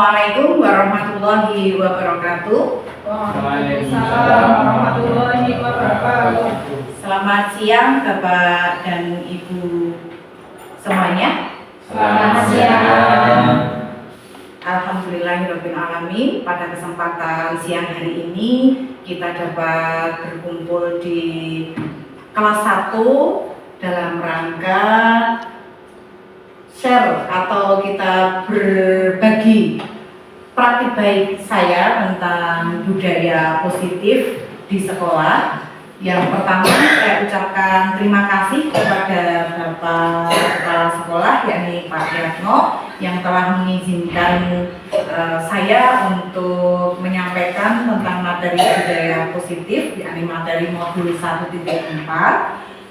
Assalamualaikum warahmatullahi wabarakatuh. Waalaikumsalam warahmatullahi wabarakatuh. Selamat siang Bapak dan Ibu semuanya. Selamat siang. Alhamdulillahirrahmanirrahim. Pada kesempatan siang hari ini kita dapat berkumpul di kelas 1 dalam rangka share atau kita berbagi praktik baik saya tentang budaya positif di sekolah. Yang pertama saya ucapkan terima kasih kepada Bapak Kepala Sekolah yakni Pak Yatno yang telah mengizinkan saya untuk menyampaikan tentang materi budaya positif yakni materi modul 1.4.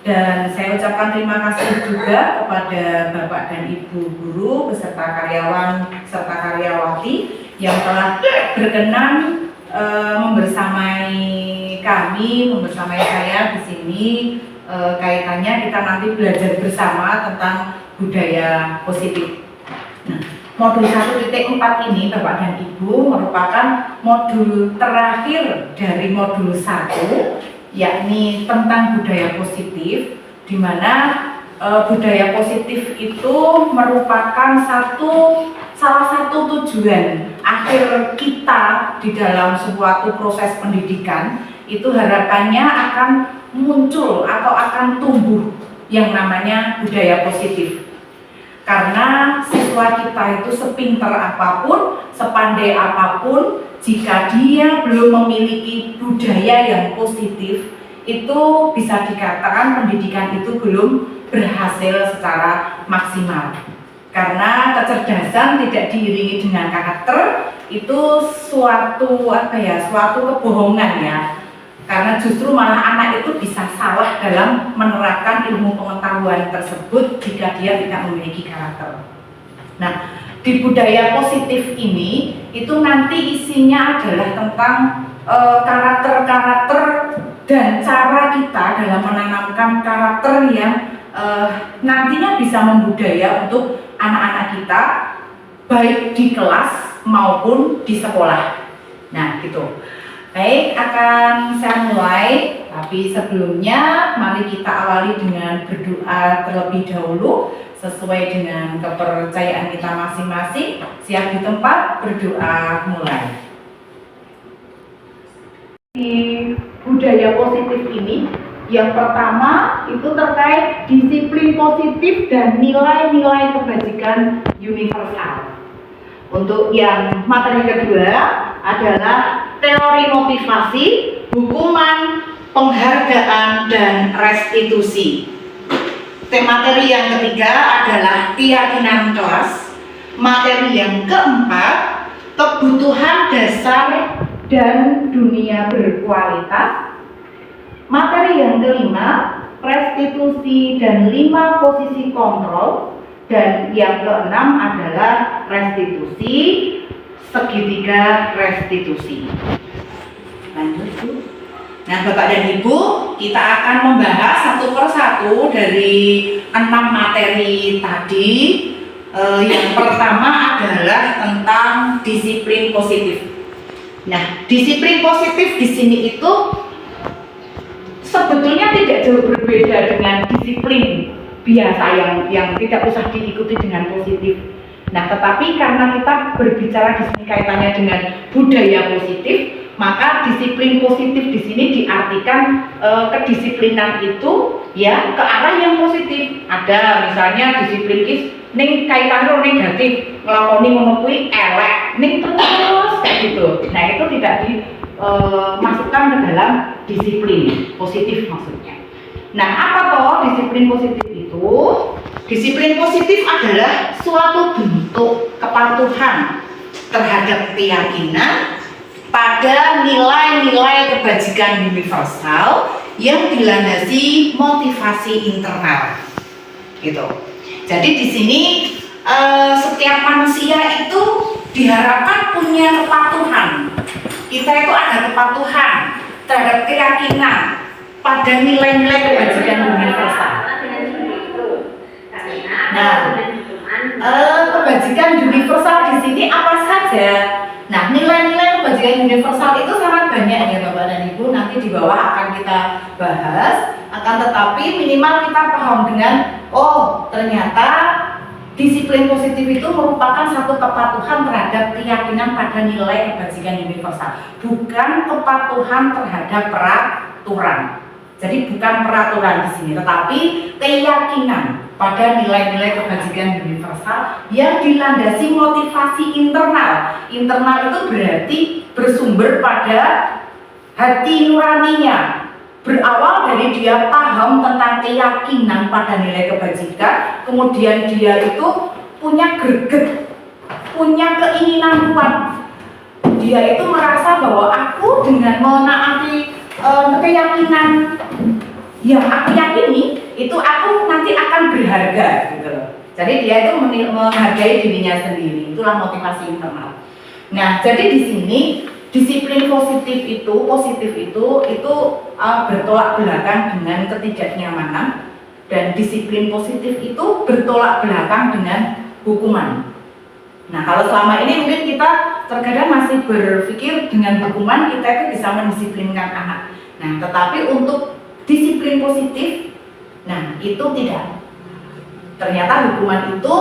Dan saya ucapkan terima kasih juga kepada Bapak dan Ibu guru beserta karyawan serta karyawati yang telah berkenan membersamai saya di sini. Kaitannya kita nanti belajar bersama tentang budaya positif. Nah, modul 1.4 ini Bapak dan Ibu merupakan modul terakhir dari modul 1, yakni tentang budaya positif, di mana budaya positif itu merupakan salah satu tujuan akhir kita di dalam suatu proses pendidikan. Itu harapannya akan muncul atau akan tumbuh yang namanya budaya positif. Karena siswa kita itu sepinter apapun, sepandai apapun, jika dia belum memiliki budaya yang positif, itu bisa dikatakan pendidikan itu belum berhasil secara maksimal. Karena kecerdasan tidak diiringi dengan karakter itu suatu kebohongan ya. Karena justru malah anak itu bisa salah dalam menerapkan ilmu pengetahuan tersebut jika dia tidak memiliki karakter. Nah, di budaya positif ini itu nanti isinya adalah tentang karakter-karakter dan cara kita dalam menanamkan karakter yang nantinya bisa membudaya untuk anak-anak kita baik di kelas maupun di sekolah. Nah, gitu. Baik, akan saya mulai, tapi sebelumnya mari kita awali dengan berdoa terlebih dahulu sesuai dengan kepercayaan kita masing-masing. Siap di tempat, berdoa mulai. Di budaya positif ini, yang pertama itu terkait disiplin positif dan nilai-nilai kebajikan universal. Untuk yang materi kedua adalah teori motivasi, hukuman, penghargaan, dan restitusi. Materi yang ketiga adalah keyakinan kelas. Materi yang keempat, kebutuhan dasar dan dunia berkualitas. Materi yang kelima, restitusi dan 5 posisi kontrol. Dan yang keenam adalah restitusi, segitiga restitusi. Lanjut Bu. Nah Bapak dan Ibu, kita akan membahas satu persatu dari 6 materi tadi. Yang pertama adalah tentang disiplin positif. Nah, disiplin positif di sini itu sebetulnya tidak jauh berbeda dengan disiplin biasa yang tidak usah diikuti dengan positif. Nah, tetapi karena kita berbicara di sini kaitannya dengan budaya positif, maka disiplin positif di sini diartikan kedisiplinan itu ya ke arah yang positif. Ada misalnya disiplin ning kaitannya negatif, ngelakoni ngono kuwi elek, ning terus kayak gitu. Nah, itu tidak dimasukkan ke dalam disiplin positif maksudnya. Nah, apa toh disiplin positif itu? Disiplin positif adalah suatu bentuk kepatuhan terhadap keyakinan pada nilai-nilai kebajikan universal yang dilandasi motivasi internal. Gitu. Jadi di sini setiap manusia itu diharapkan punya kepatuhan. Kita itu ada kepatuhan terhadap keyakinan pada nilai-nilai kebajikan universal. Nah, Kebajikan universal di sini apa saja? Nah, nilai-nilai kebajikan universal itu sangat banyak ya Bapak dan Ibu. Nanti di bawah akan kita bahas. Akan tetapi minimal kita paham dengan ternyata disiplin positif itu merupakan satu kepatuhan terhadap keyakinan pada nilai kebajikan universal, bukan kepatuhan terhadap peraturan. Jadi bukan peraturan di sini, tetapi keyakinan pada nilai-nilai kebajikan universal yang dilandasi motivasi internal. Internal itu berarti bersumber pada hati nuraninya, berawal dari dia paham tentang keyakinan pada nilai kebajikan, kemudian dia itu punya greget, punya keinginan kuat. Dia itu merasa bahwa aku dengan menaati keyakinan yang aku yakini itu aku nanti akan berharga gitu loh. Jadi dia itu menghargai dirinya sendiri. Itulah motivasi internal. Nah, jadi di sini disiplin positif itu bertolak belakang dengan ketidaknyamanan, dan disiplin positif itu bertolak belakang dengan hukuman. Nah, kalau selama ini mungkin kita terkadang masih berpikir dengan hukuman kita itu bisa mendisiplinkan anak. Nah, tetapi untuk disiplin positif, nah itu tidak. Ternyata hukuman itu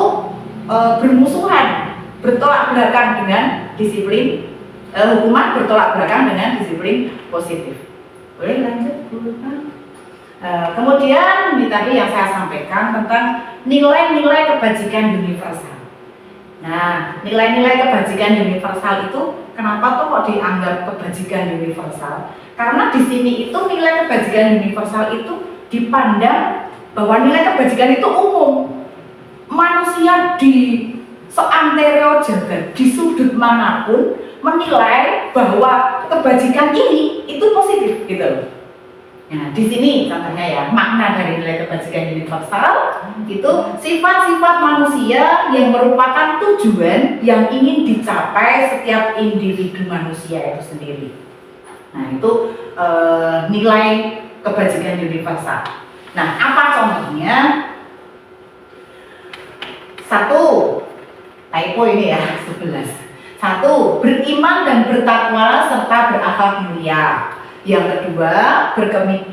bermusuhan, bertolak belakang dengan disiplin. Hukuman bertolak belakang dengan disiplin positif. Boleh lanjut, Bu? Kemudian ini tadi yang saya sampaikan tentang nilai-nilai kebajikan universal. Nah, nilai-nilai kebajikan universal itu kenapa kok dianggap kebajikan universal? Karena di sini itu nilai kebajikan universal itu dipandang bahwa nilai kebajikan itu umum. Manusia di seantero jagat, di sudut manapun menilai bahwa kebajikan ini itu positif gitu. Nah, di sini contohnya ya, makna dari nilai kebajikan universal itu sifat-sifat manusia yang merupakan tujuan yang ingin dicapai setiap individu manusia itu sendiri. Nah, itu nilai kebajikan universal. Nah, apa contohnya? Satu, typo ini ya, 11. Satu, beriman dan bertakwa serta berakhlak mulia. Yang kedua,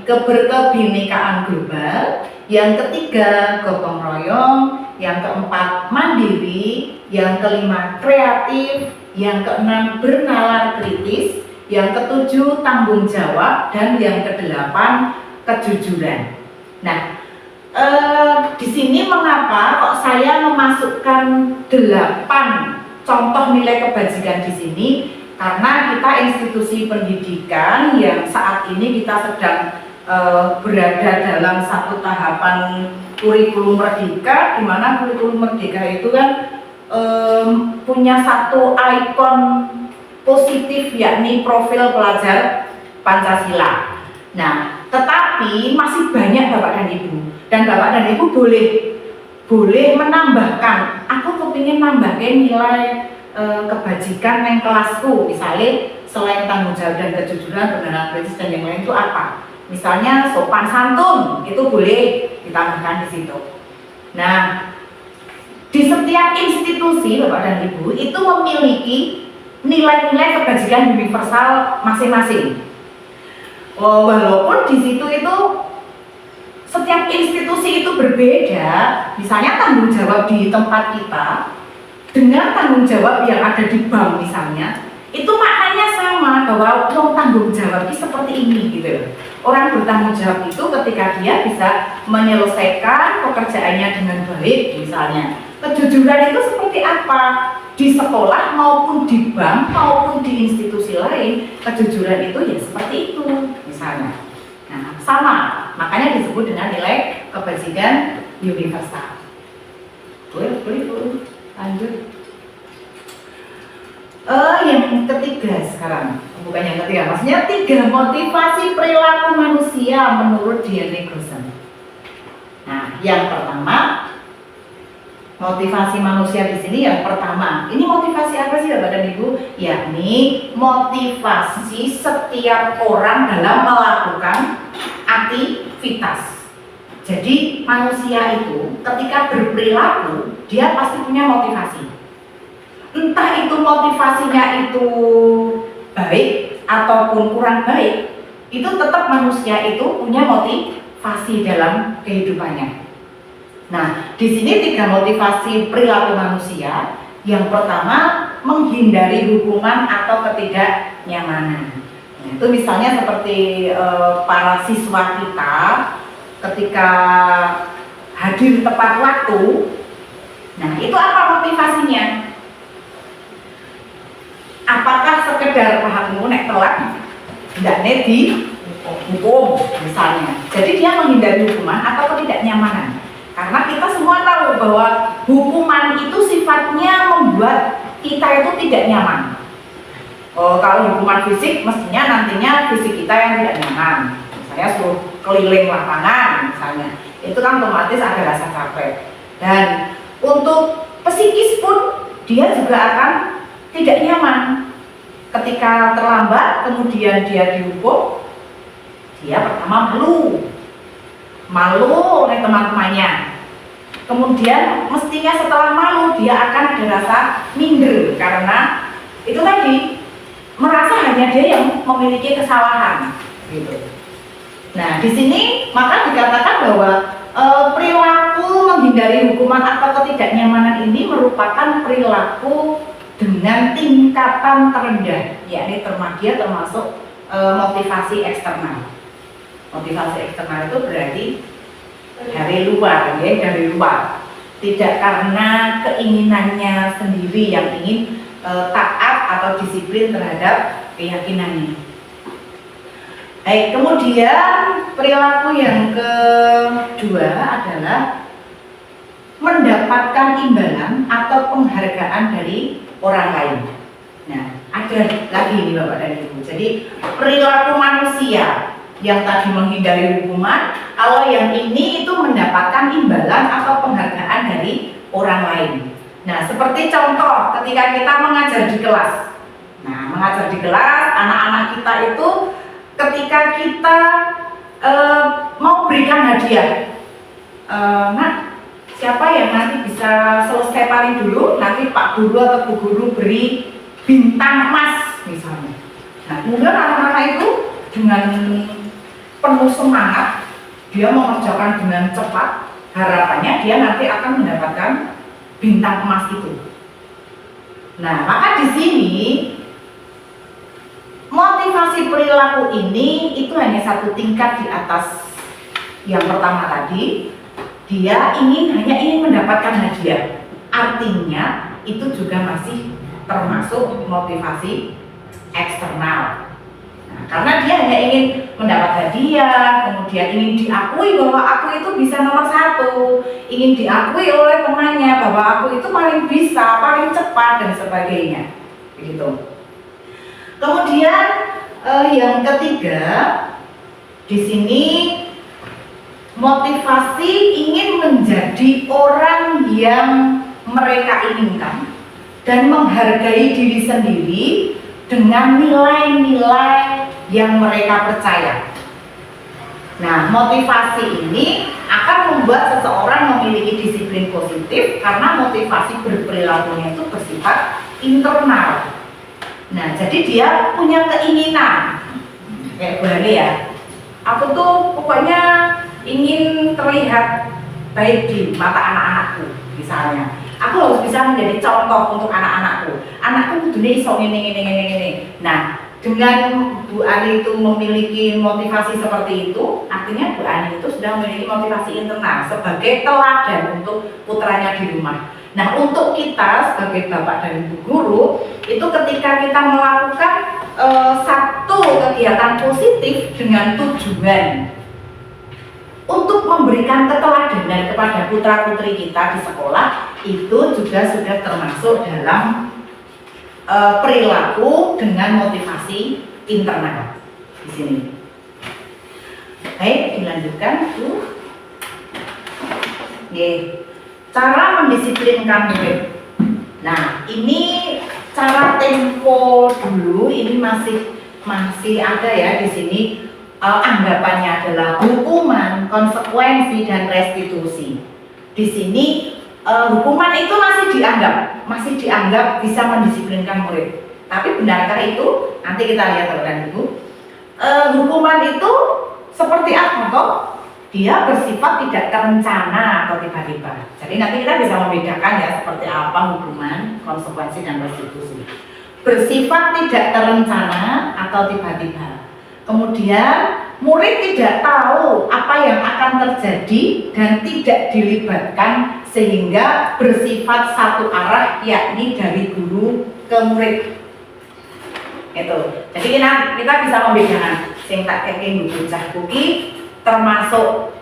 berkebinekaan global. Yang ketiga, gotong royong. Yang keempat, mandiri. Yang kelima, kreatif. Yang keenam, bernalar kritis. Yang ketujuh, tanggung jawab. Dan yang kedelapan, kejujuran. Nah, di sini mengapa kok saya memasukkan 8 contoh nilai kebajikan di sini? Karena kita institusi pendidikan yang saat ini kita sedang berada dalam satu tahapan kurikulum merdeka, di mana kurikulum merdeka itu kan punya satu ikon positif, yakni profil pelajar Pancasila. Nah, tetapi masih banyak Bapak dan Ibu, dan Bapak dan Ibu boleh menambahkan. Aku kepingin nambahin nilai kebajikan yang kelasku, misalnya selain tanggung jawab dan kejujuran, kebenaran kritis dan yang lain itu apa? Misalnya sopan santun, itu boleh ditambahkan di situ. Nah, di setiap institusi Bapak dan Ibu itu memiliki nilai-nilai kebajikan universal masing-masing. Walaupun di situ itu setiap institusi itu berbeda, misalnya tanggung jawab di tempat kita dengan tanggung jawab yang ada di bank misalnya, itu maknanya sama, bahwa tanggung jawab ini seperti ini gitu. Orang bertanggung jawab itu ketika dia bisa menyelesaikan pekerjaannya dengan baik misalnya. Kejujuran itu seperti apa? Di sekolah maupun di bank maupun di institusi lain, kejujuran itu ya seperti itu misalnya. Nah, sama, makanya disebut dengan nilai kebajikan universal. Boleh, lanjut. Yang ketiga sekarang, bukan yang ketiga, maksudnya 3 motivasi perilaku manusia menurut D.N. Greason. Nah, yang pertama, motivasi manusia di sini yang pertama, ini motivasi apa sih Bapak dan Ibu? Yakni motivasi setiap orang dalam melakukan aktivitas. Jadi manusia itu ketika berperilaku dia pasti punya motivasi. Entah itu motivasinya itu baik ataupun kurang baik, itu tetap manusia itu punya motivasi dalam kehidupannya. Nah, di sini 3 motivasi perilaku manusia. Yang pertama, menghindari hukuman atau ketidaknyamanan. Nah, itu misalnya seperti para siswa kita ketika hadir tepat waktu. Nah, itu apa motivasinya? Apakah sekedar pahamu nek telat tidak di hukum misalnya. Jadi dia menghindari hukuman atau ketidaknyamanan. Karena kita semua tahu bahwa hukuman itu sifatnya membuat kita itu tidak nyaman. Kalau hukuman fisik mestinya nantinya fisik kita yang tidak nyaman. Misalnya suruh keliling lapangan misalnya, itu kan otomatis ada rasa capek. Dan untuk psikis pun dia juga akan tidak nyaman. Ketika terlambat kemudian dia dihukum, dia pertama malu oleh teman-temannya. Kemudian mestinya setelah malu dia akan ada rasa minder karena itu tadi merasa hanya dia yang memiliki kesalahan gitu. Nah, di sini maka dikatakan bahwa perilaku menghindari hukuman atau ketidaknyamanan ini merupakan perilaku dengan tingkatan terendah, yakni dia termasuk motivasi eksternal. Motivasi eksternal itu berarti dari luar, ya, dari luar. Tidak karena keinginannya sendiri yang ingin taat atau disiplin terhadap keyakinannya. Baik, kemudian perilaku yang kedua adalah mendapatkan imbalan atau penghargaan dari orang lain. Nah, ada lagi ini Bapak dan Ibu. Jadi perilaku manusia yang tadi menghindari hukuman, kalau yang ini itu mendapatkan imbalan atau penghargaan dari orang lain. Nah, seperti contoh ketika kita mengajar di kelas. Nah, mengajar di kelas, anak-anak kita itu ketika kita mau berikan hadiah, nah, siapa yang nanti bisa selesai paling dulu, nanti Pak Guru atau Bu Guru beri bintang emas misalnya. Nah, kemudian anak-anak itu dengan penuh semangat, dia mengerjakan dengan cepat, harapannya dia nanti akan mendapatkan bintang emas itu. Nah, maka di sini motivasi perilaku ini itu hanya satu tingkat di atas yang pertama tadi. Dia hanya ingin mendapatkan hadiah. Artinya itu juga masih termasuk motivasi eksternal. Nah, karena dia hanya ingin mendapat hadiah, kemudian ingin diakui bahwa aku itu bisa nomor 1, ingin diakui oleh temannya bahwa aku itu paling bisa, paling cepat dan sebagainya. Begitu. Kemudian yang ketiga di sini motivasi ingin menjadi orang yang mereka inginkan dan menghargai diri sendiri dengan nilai-nilai yang mereka percaya. Nah, motivasi ini akan membuat seseorang memiliki disiplin positif karena motivasi berperilakunya itu bersifat internal. Nah, jadi dia punya keinginan kayak Bali ya. Aku tuh pokoknya ingin terlihat baik di mata anak-anakku misalnya. Aku harus bisa menjadi contoh untuk anak-anakku. Anakku kudunya iso ngene. Nah, dengan Bu Ani itu memiliki motivasi seperti itu, artinya Bu Ani itu sudah memiliki motivasi internal sebagai teladan untuk putranya di rumah. Nah, untuk kita sebagai bapak dan ibu guru, itu ketika kita melakukan satu kegiatan positif dengan tujuan untuk memberikan keteladanan kepada putra-putri kita di sekolah, itu juga sudah termasuk dalam perilaku dengan motivasi internal di sini. Baik, dilanjutkan tuh. Cara mendisiplinkan murid. Nah, ini cara tempo dulu ini masih ada ya di sini. Anggapannya adalah hukuman, konsekuensi dan restitusi. Di sini hukuman itu masih dianggap bisa mendisiplinkan murid. Tapi benarkah itu? Nanti kita lihat Bapak dan Ibu. Hukuman itu seperti apa kok? Dia bersifat tidak terencana atau tiba-tiba. Jadi nanti kita bisa membedakan ya seperti apa hukuman, konsekuensi dan restitusi. Bersifat tidak terencana atau tiba-tiba. Kemudian murid tidak tahu apa yang akan terjadi dan tidak dilibatkan sehingga bersifat satu arah, yakni dari guru ke murid. Itu. Jadi kita bisa membedakan sing tak yakin bocah kuki termasuk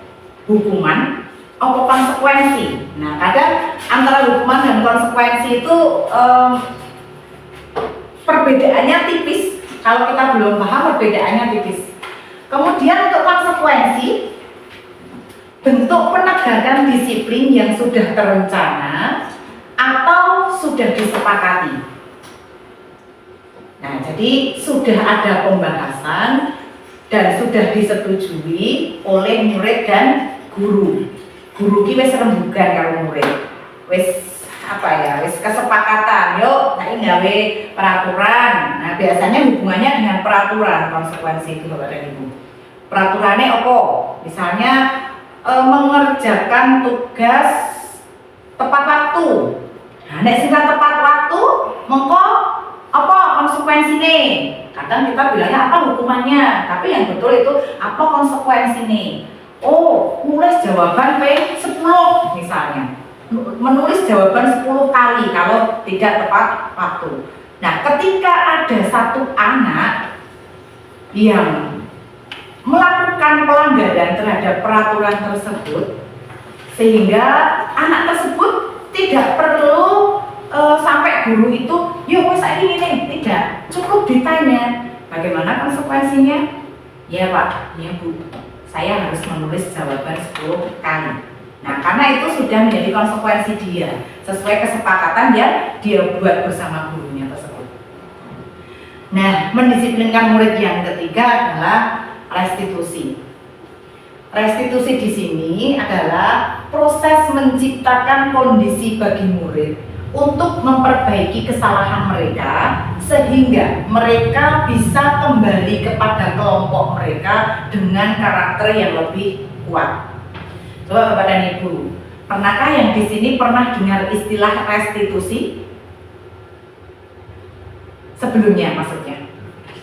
hukuman atau konsekuensi. Nah, kadang antara hukuman dan konsekuensi itu perbedaannya tipis. Kalau kita belum paham, perbedaannya tipis. Kemudian untuk konsekuensi, bentuk penegakan disiplin yang sudah terencana atau sudah disepakati. Nah, jadi sudah ada pembahasan dan sudah disetujui oleh murid dan guru. Guru ki wis rembugan karo murid. Wis wis kesepakatan, yuk nah ini gawe peraturan. Nah, biasanya hubungannya dengan peraturan konsekuensi itu Bapak dan Ibu. Peraturannya apa? Misalnya mengerjakan tugas tepat waktu. Nah, nek sing tepat waktu, mengko apa konsekuensinya? Kadang kita bilangnya apa hukumannya, tapi yang betul itu apa konsekuensinya? Oh, nulis jawaban P10 misalnya. Menulis jawaban 10 kali kalau tidak tepat waktu. Nah, ketika ada satu anak yang melakukan pelanggaran terhadap peraturan tersebut, sehingga anak tersebut tidak perlu sampai guru itu, yuk wes ini tidak, cukup ditanya bagaimana konsekuensinya. Ya Pak, ya Bu, saya harus menulis jawaban 10 kali. Nah, karena itu sudah menjadi konsekuensi dia sesuai kesepakatan yang dia buat bersama gurunya tersebut. Nah, mendisiplinkan murid yang ketiga adalah restitusi. Restitusi di sini adalah proses menciptakan kondisi bagi murid untuk memperbaiki kesalahan mereka sehingga mereka bisa kembali kepada kelompok mereka dengan karakter yang lebih kuat. Coba Bapak dan Ibu, pernahkah yang di sini pernah dengar istilah restitusi? Sebelumnya maksudnya.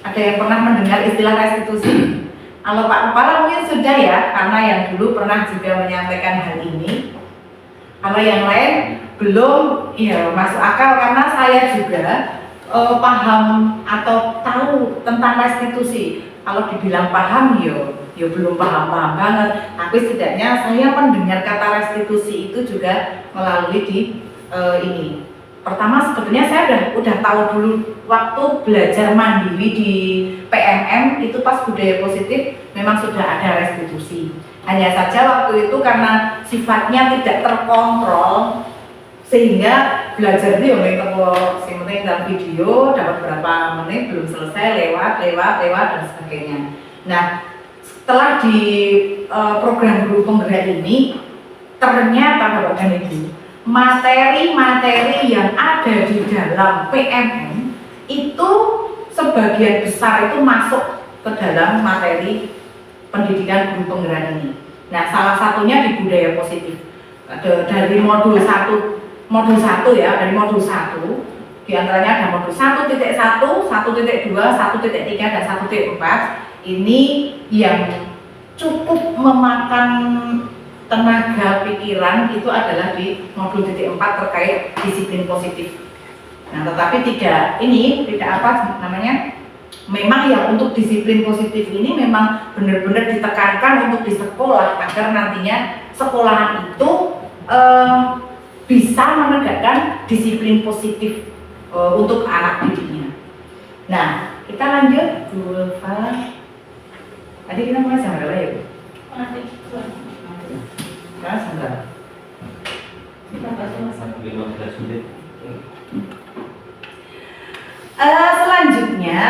Ada yang pernah mendengar istilah restitusi? Kalau Pak Kepala mungkin sudah ya, karena yang dulu pernah juga menyampaikan hal ini. Kalau yang lain belum, ya masuk akal karena saya juga paham atau tahu tentang restitusi. Kalau dibilang paham, ya belum paham-paham banget. Tapi setidaknya saya mendengar kata restitusi itu juga melalui di ini. Pertama sebetulnya saya udah tahu dulu waktu belajar mandiri di PMM itu pas budaya positif memang sudah ada restitusi. Hanya saja waktu itu karena sifatnya tidak terkontrol sehingga belajar itu yang penting dalam video dapat berapa menit belum selesai lewat dan sebagainya. Nah, setelah di program guru penggerak ini ternyata Bapak dan Ibu, materi-materi yang ada di dalam PMM itu sebagian besar itu masuk ke dalam materi pendidikan guru penggerak ini. Nah, salah satunya di budaya positif. Dari modul 1 ya, dari modul 1 di antaranya ada modul 1.1, 1.2, 1.3 dan 1.4. Ini yang cukup memakan tenaga pikiran itu adalah di modul 4 terkait disiplin positif. Nah, tetapi tidak memang ya untuk disiplin positif ini memang benar-benar ditekankan untuk di sekolah agar nantinya sekolahan itu bisa menegakkan disiplin positif untuk anak didiknya. Nah, kita lanjut Bu Ulfa. Tadi kita mulai jam berapa ya Bu? Jam berapa? 15 menit. Selanjutnya,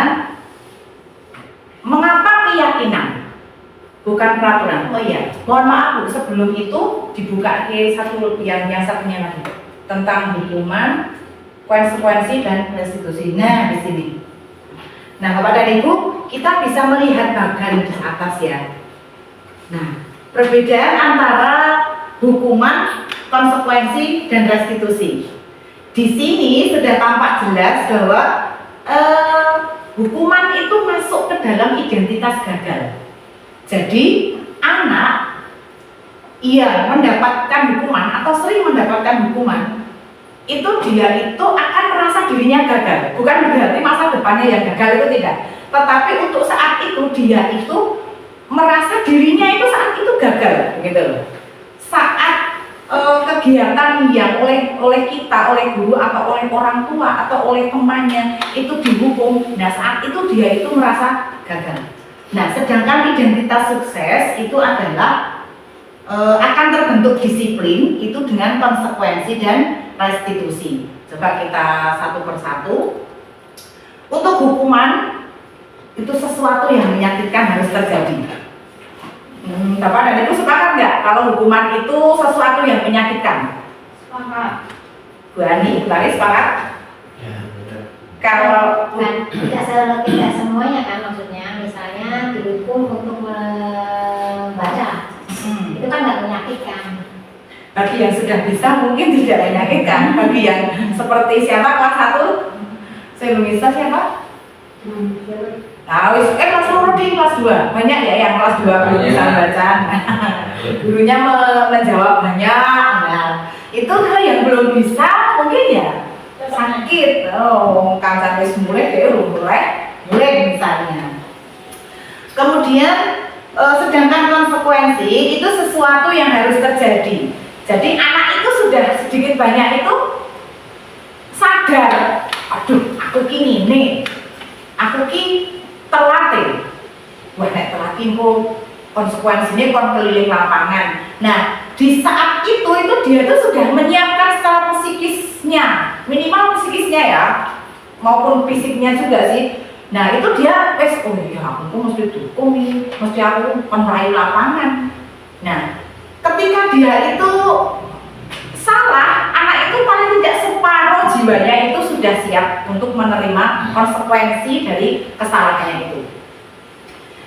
mengapa keyakinan? bukan peraturan. Oh iya, mohon maaf Bu, sebelum itu dibuka ke satu yang satunya lagi tentang hukuman, konsekuensi dan restitusi. Nah, di sini. Nah, Bapak dan Ibu, kita bisa melihat bagan di atas ya. Nah, perbedaan antara hukuman, konsekuensi dan restitusi. Di sini sudah tampak jelas bahwa hukuman itu masuk ke dalam identitas gagal. Jadi anak ia mendapatkan hukuman atau sering mendapatkan hukuman, itu dia itu akan merasa dirinya gagal. Bukan berarti masa depannya yang gagal, itu tidak. Tetapi untuk saat itu dia itu merasa dirinya itu saat itu gagal, gitu loh. Saat kegiatan yang oleh kita, oleh guru atau oleh orang tua atau oleh temannya itu dihukum, nah saat itu dia itu merasa gagal. Nah, sedangkan identitas sukses itu adalah akan terbentuk disiplin itu dengan konsekuensi dan restitusi. Coba kita satu persatu. Untuk hukuman itu sesuatu yang menyakitkan harus terjadi. Bapak dan Ibu sepakat nggak kalau hukuman itu sesuatu yang menyakitkan? Sepakat. Bu Ani, Bu Tari sepakat? Ya, benar. Kalau tidak semuanya kan, maksudnya misalnya dihukum untuk membaca itu kan nggak menyakitkan. bagi yang sudah bisa mungkin tidak menyakitkan. Bagi yang seperti siapa kelas 1? Saya belum bisa siapa? Nah, kelas 1 di kelas 2 banyak ya yang kelas 2 belum bisa baca. Gurunya menjawab banyak. Nah, itu kalau yang belum bisa mungkin ya sakit. Oh, kancan wis mulai mulai misalnya. Kemudian sedangkan konsekuensi itu sesuatu yang harus terjadi. Jadi anak itu sudah sedikit banyak itu sadar, aduh aku kini nih, aku ki telat. Wah nek telat kok konsekuensinya kon keliling lapangan. Nah, di saat itu dia tuh sudah menyiapkan secara psikisnya, minimal psikisnya ya, maupun fisiknya juga sih. Nah, itu dia wes oh ya aku mesti dukung nih, mesti aku meraih lapangan. Nah, ketika dia itu salah, anak itu paling tidak separuh jiwanya itu sudah siap untuk menerima konsekuensi dari kesalahannya itu.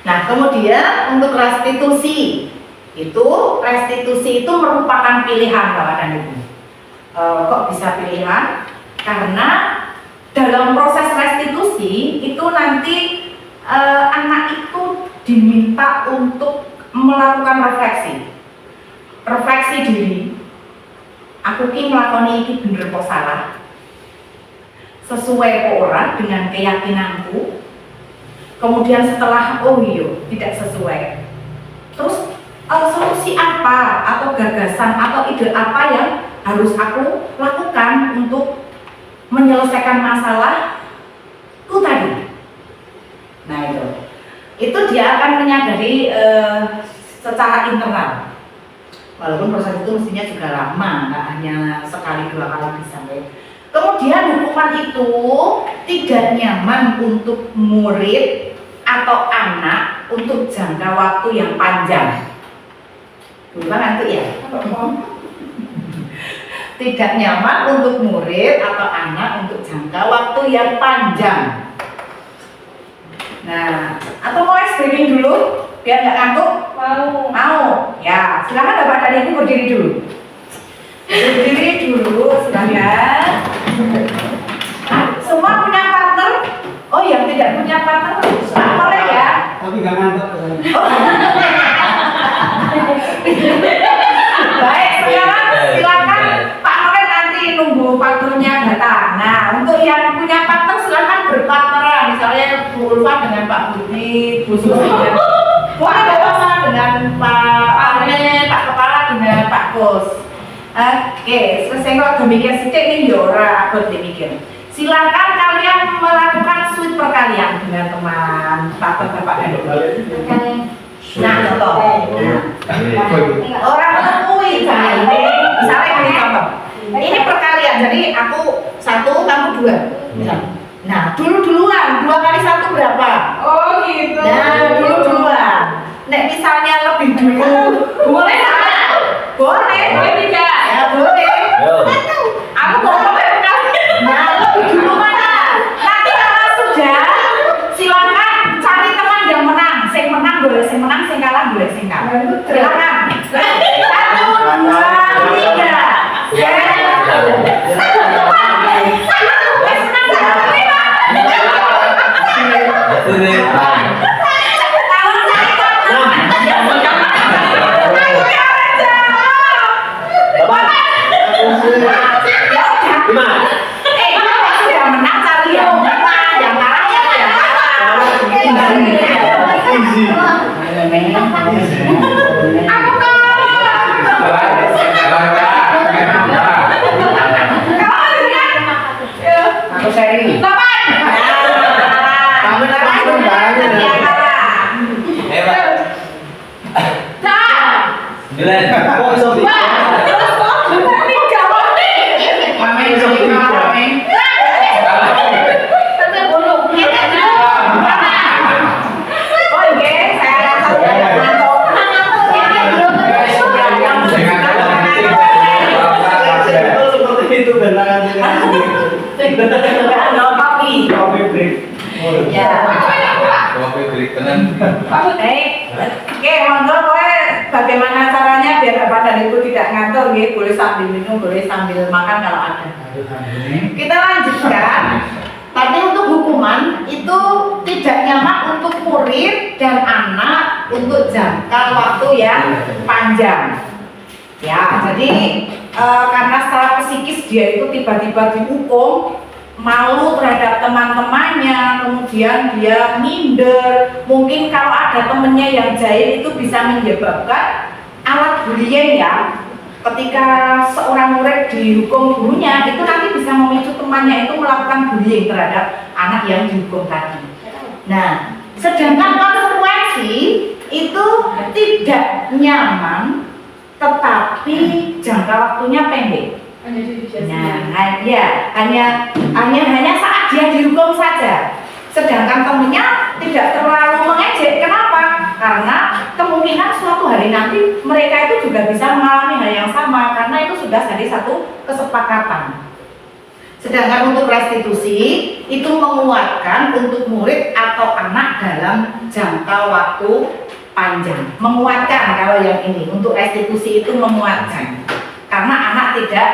Nah, kemudian untuk restitusi itu merupakan pilihan Bapak dan Ibu. Kok bisa pilihan? Karena dalam proses restitusi itu nanti anak itu diminta untuk melakukan refleksi diri. Aku ki melakoni iki bener kok salah, sesuai kok ora dengan keyakinanku. Kemudian setelah oh iya tidak sesuai, terus solusi apa atau gagasan atau ide apa yang harus aku lakukan untuk menyelesaikan masalahku tadi. Nah itu dia akan menyadari secara internal. Walaupun proses itu mestinya juga lama, nggak hanya sekali dua kali bisa. Kemudian hukuman itu tidak nyaman untuk murid atau anak untuk jangka waktu yang panjang. Gimana itu ya? Tidak nyaman untuk murid atau anak untuk jangka waktu yang panjang. Nah, atau mau streaming dulu biar nggak ngantuk? Mau. Ya, silakan Bapak dan Ibu berdiri dulu. Berdiri dulu, silakan. Semua punya partner? Oh, yang tidak punya partner, boleh ya? Tapi nggak ngantuk. Baik, sekarang silakan Pak Noren nanti nunggu partnernya datang. Nah, untuk yang punya partner silakan berpartneran. Misalnya Bu Ulfa dengan Pak Budi, Bu Susi dengan boleh bersama dengan Pak Arne, Pak Kepala dengan Pak Bos. Oke, selesai kok demikian sidik nih Yora, aku demikian. Silakan kalian melakukan switch perkalian dengan teman Bapak dan Ibu. Nah, contoh. Orang menekui saya ini, misalnya ini contoh. Ini perkalian, jadi aku 1, kamu 2. Nah, duluan, 2 kali 1 berapa? Oh gitu. Nah, duluan. Nek misalnya lebih dulu. Boleh nggak? Boleh. Boleh tidak? Ya boleh. Aku mau ngomong kali. Nah, lebih dulu mana? Nanti kalau sudah, silakan cari teman yang menang. Sing menang boleh sing menang, sing kalah boleh sing kalah. Silakan. 1, 2, 3. Sudah menang cari yang menang, yang kalah ya yang Aku Aku seri. Kamu langsung banget. Itu benar kopi break. Ya. Kopi break tenan. Oke, monggo kowe bagaimana caranya biar badan ibu tidak ngantuk nggih, boleh sambil minum, boleh sambil makan kalau ada. Kita lanjutkan. Tadi untuk hukuman itu tidak nyaman untuk murid dan anak untuk jangka waktu yang panjang. Ya, jadi karena secara psikis dia itu tiba-tiba dihukum, malu terhadap teman-temannya, kemudian dia minder. Mungkin kalau ada temennya yang jahil itu bisa menyebabkan alat bullying ya. Ketika seorang murid dihukum gurunya, itu nanti bisa memicu temannya itu melakukan bullying terhadap anak yang dihukum tadi. Nah, sedangkan konsekuensi itu tidak nyaman, tetapi jangka waktunya pendek. Nah, ya hanya saat dia dihukum saja. Sedangkan temennya tidak terlalu mengejek. Kenapa? Karena kemungkinan suatu hari nanti mereka itu juga bisa mengalami hal yang sama karena itu sudah jadi satu kesepakatan. Sedangkan untuk restitusi itu menguatkan untuk murid atau anak dalam jangka waktu panjang. Menguatkan kalau yang ini untuk restitusi itu menguatkan. Karena anak tidak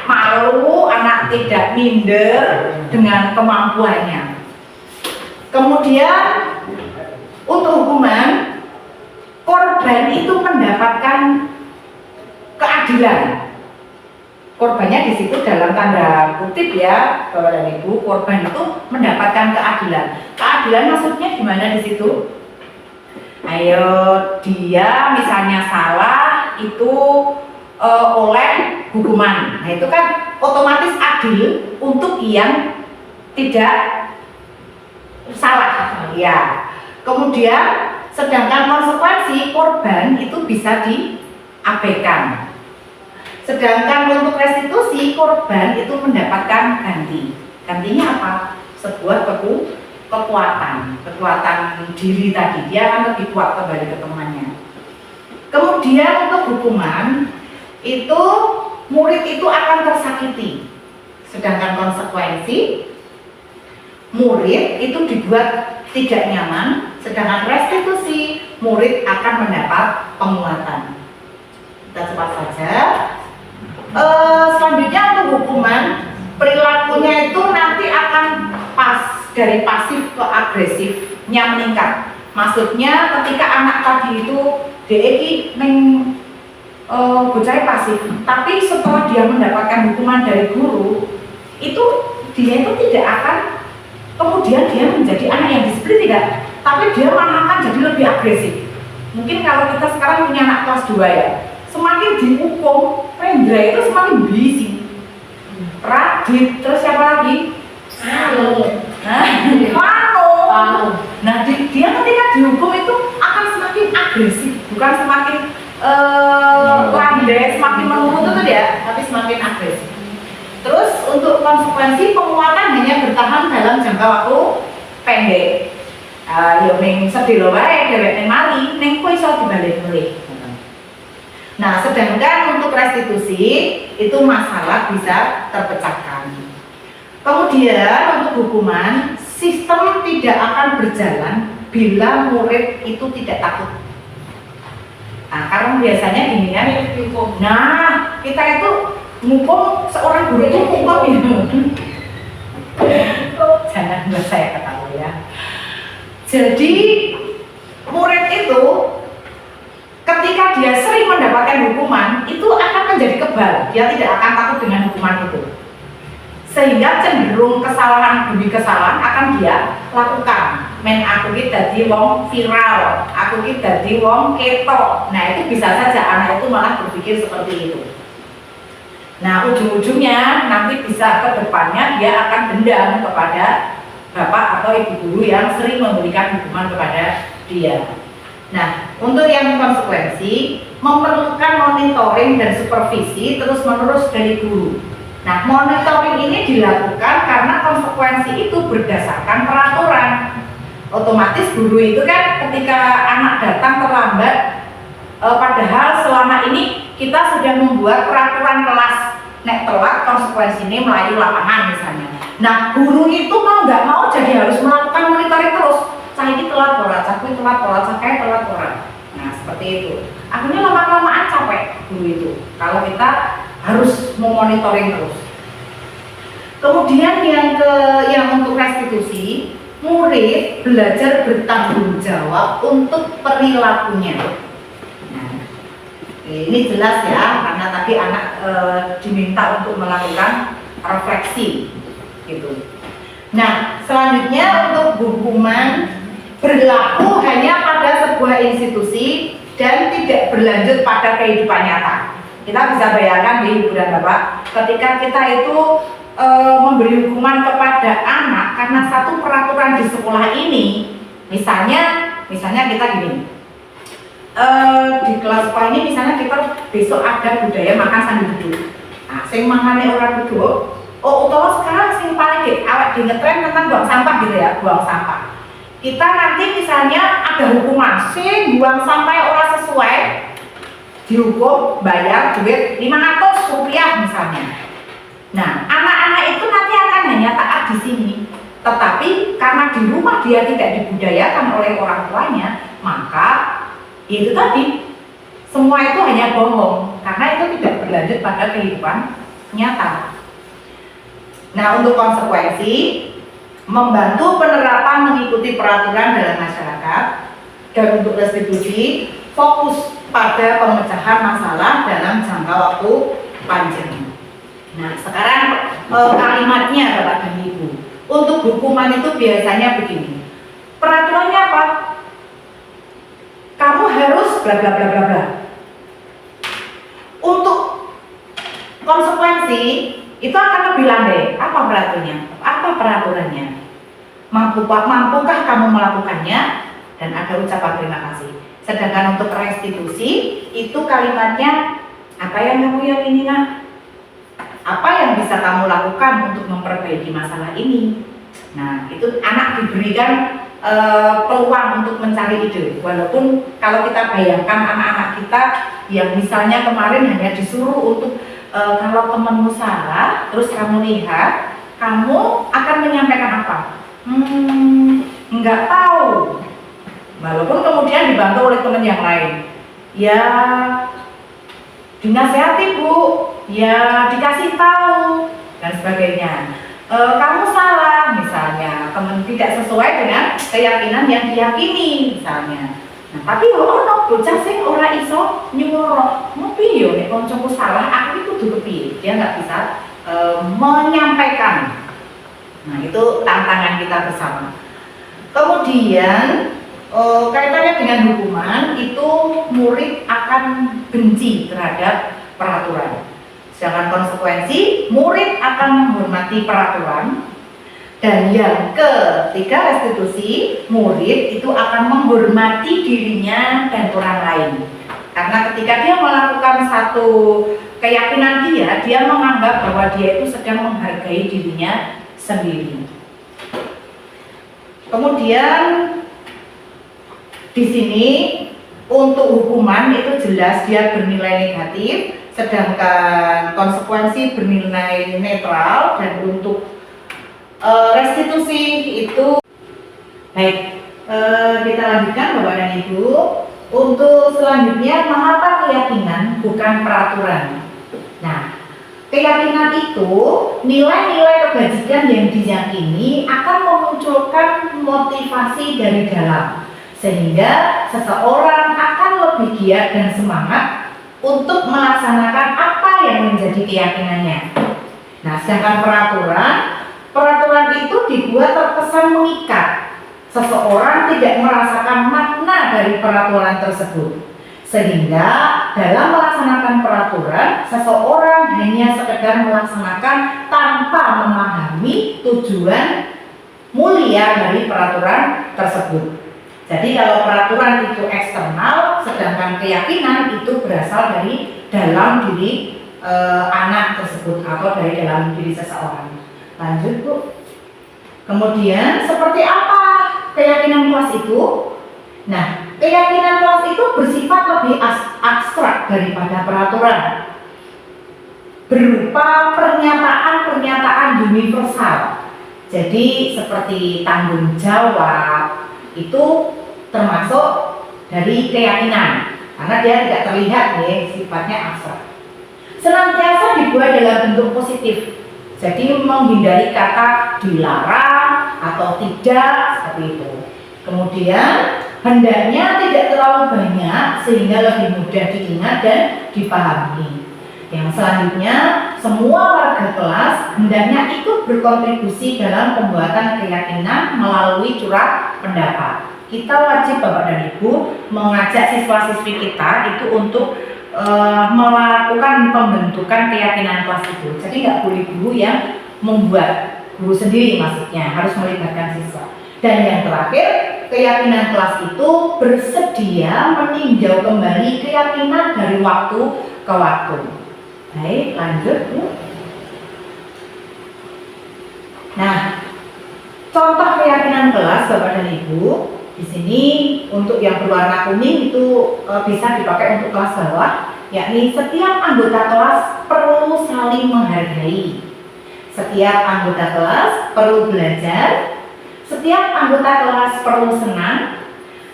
malu, anak tidak minder dengan kemampuannya. Kemudian untuk hukuman, korban itu mendapatkan keadilan. Korbannya di situ dalam tanda kutip ya, Bapak dan Ibu, korban itu mendapatkan keadilan. Keadilan maksudnya gimana di situ? Ayo, dia misalnya salah itu oleh hukuman. Nah, itu kan otomatis adil untuk yang tidak salah. Ya. Kemudian sedangkan konsekuensi korban itu bisa diabaikan. Sedangkan untuk restitusi korban itu mendapatkan ganti. Gantinya apa? Sebuah kekuatan diri tadi, dia akan lebih kuat kembali ke temannya. Kemudian untuk hukuman itu murid itu akan tersakiti, sedangkan konsekuensi murid itu dibuat tidak nyaman, sedangkan restitusi murid akan mendapat penguatan. Kita cepat saja. Selanjutnya untuk hukuman, perilakunya itu nanti akan dari pasif ke agresifnya meningkat. Maksudnya ketika anak tadi itu DEI bocah pasif, tapi setelah dia mendapatkan hukuman dari guru, itu dia itu tidak akan kemudian dia menjadi anak yang disiplin, tidak, tapi dia malah akan jadi lebih agresif. Mungkin kalau kita sekarang punya anak kelas 2 ya, semakin dihukum, Rendra itu semakin bising, Radit, terus siapa lagi? Nah, dia ketika dihukum itu akan semakin agresif, bukan semakin landai, semakin menurut itu ya, tapi semakin agresif. Terus untuk konsekuensi penguatan hanya bertahan dalam jangka waktu pendek. yo ning sedelo wae dhewek ning mali, ning kowe iso dibalik mulih. Nah, sedangkan untuk restitusi itu masalah bisa terpecahkan. Kemudian untuk hukuman, sistem tidak akan berjalan bila murid itu tidak takut. Nah, karena biasanya gini kan, nah kita itu ngukum seorang guru itu hukum jangan buat saya ketawa ya. Jadi murid itu ketika dia sering mendapatkan hukuman itu akan menjadi kebal, dia tidak akan takut dengan hukuman itu, sehingga cenderung kesalahan demi kesalahan akan dia lakukan. Men aku ki dadi wong viral, aku ki dadi wong ketok. Nah itu bisa saja anak itu malah berpikir seperti itu. Nah ujung-ujungnya nanti bisa ke depannya dia akan dendam kepada bapak atau ibu guru yang sering memberikan hukuman kepada dia. Nah untuk yang konsekuensi memerlukan monitoring dan supervisi terus-menerus dari guru. Nah monitoring ini dilakukan karena konsekuensi itu berdasarkan peraturan. Otomatis guru itu kan ketika anak datang terlambat, padahal selama ini kita sudah membuat peraturan kelas, nek telat konsekuensi ini melayu lapangan misalnya. Nah guru itu mau nggak mau jadi harus melakukan monitoring terus. Cah ini telat ora, cah ini telat ora, cah kayak telat ora. Nah seperti itu. Akhirnya lama-lamaan capek guru itu. Kalau kita harus memonitoring terus. Kemudian yang untuk restitusi, murid belajar bertanggung jawab untuk perilakunya. Nah, ini jelas ya, karena tadi anak diminta untuk melakukan refleksi, gitu. Nah, selanjutnya untuk hukuman berlaku hanya pada sebuah institusi dan tidak berlanjut pada kehidupan nyata. Kita bisa bayangkan di Ibu dan Bapak, ketika kita itu memberi hukuman kepada anak karena satu peraturan di sekolah ini, misalnya kita gini, di kelas sekolah ini misalnya kita besok ada budaya makan sambil duduk. Nah, sing mangane ora duduk, utawa sekarang sing paling awak di ngetren tentang buang sampah gitu ya, buang sampah. Kita nanti misalnya ada hukuman, sing buang sampah ora sesuai, dihukum bayar duit 500 rupiah misalnya. Nah, anak-anak itu nanti akan hanya taat di sini. Tetapi karena di rumah dia tidak dibudayakan oleh orang tuanya, maka itu tadi semua itu hanya bohong karena itu tidak berlanjut pada kehidupan nyata. Nah, untuk konsekuensi membantu penerapan mengikuti peraturan dalam masyarakat dan untuk restitusi fokus pada pemecahan masalah dalam jangka waktu panjang. Nah, sekarang kalimatnya Bapak dan Ibu. Untuk hukuman itu biasanya begini. Peraturannya apa? Kamu harus bla bla bla bla bla. Untuk konsekuensi itu akan lebih landai. Apa peraturannya? Mampukah kamu melakukannya? Dan ada ucapan terima kasih. Sedangkan untuk restitusi itu kalimatnya apa yang kamu yakini nak? Apa yang bisa kamu lakukan untuk memperbaiki masalah ini? Nah, itu anak diberikan peluang untuk mencari ide. Walaupun kalau kita bayangkan anak-anak kita yang misalnya kemarin hanya disuruh untuk kalau temanmu salah, terus kamu lihat, kamu akan menyampaikan apa? Nggak tahu. Walaupun kemudian dibantu oleh teman yang lain. Ya, dinasihati Bu, ya dikasih tahu dan sebagainya. Kamu salah misalnya, tidak sesuai dengan keyakinan yang diyakini misalnya. Nah, tapi ono bocah sing ora iso nyuwara, ngopi yo nek kancaku salah, aku itu kudu kepiye? Dia nggak bisa menyampaikan. Nah, itu tantangan kita bersama. Kemudian kaitannya dengan hukuman itu murid akan benci terhadap peraturan. Sedangkan konsekuensi murid akan menghormati peraturan. Dan yang ketiga restitusi, murid itu akan menghormati dirinya dan orang lain. Karena ketika dia melakukan satu keyakinan dia menganggap bahwa dia itu sedang menghargai dirinya sendiri. Kemudian di sini untuk hukuman itu jelas dia bernilai negatif, sedangkan konsekuensi bernilai netral, dan untuk restitusi itu baik. Kita lanjutkan Bapak dan Ibu. Untuk selanjutnya, mengapa keyakinan bukan peraturan? Nah, keyakinan itu nilai-nilai kebajikan yang diyakini akan memunculkan motivasi dari dalam, sehingga seseorang akan lebih giat dan semangat untuk melaksanakan apa yang menjadi keyakinannya. Nah, sedangkan peraturan itu dibuat terkesan mengikat. Seseorang tidak merasakan makna dari peraturan tersebut, sehingga dalam melaksanakan peraturan, seseorang hanya sekedar melaksanakan tanpa memahami tujuan mulia dari peraturan tersebut. Jadi kalau peraturan itu eksternal, sedangkan keyakinan itu berasal dari dalam diri anak tersebut atau dari dalam diri seseorang. Lanjut Bu. Kemudian seperti apa keyakinan kelas itu? Nah, keyakinan kelas itu bersifat lebih abstrak daripada peraturan, berupa pernyataan-pernyataan universal. Jadi seperti tanggung jawab itu termasuk dari keyakinan, karena dia tidak terlihat nih, sifatnya abstrak. Senantiasa dibuat dalam bentuk positif, jadi menghindari kata dilarang atau tidak seperti itu. Kemudian hendaknya tidak terlalu banyak sehingga lebih mudah diingat dan dipahami. Yang selanjutnya, semua warga kelas hendaknya ikut berkontribusi dalam pembuatan keyakinan melalui curah pendapat. Kita wajib Bapak dan Ibu mengajak siswa-siswi kita itu untuk melakukan pembentukan keyakinan kelas itu. Jadi nggak boleh guru yang membuat, guru sendiri maksudnya, harus melibatkan siswa. Dan yang terakhir, keyakinan kelas itu bersedia meninjau kembali keyakinan dari waktu ke waktu. Baik, lanjut Bu. Nah, contoh keyakinan kelas Bapak dan Ibu di sini untuk yang berwarna kuning itu bisa dipakai untuk kelas bawah, yakni setiap anggota kelas perlu saling menghargai. Setiap anggota kelas perlu belajar. Setiap anggota kelas perlu senang.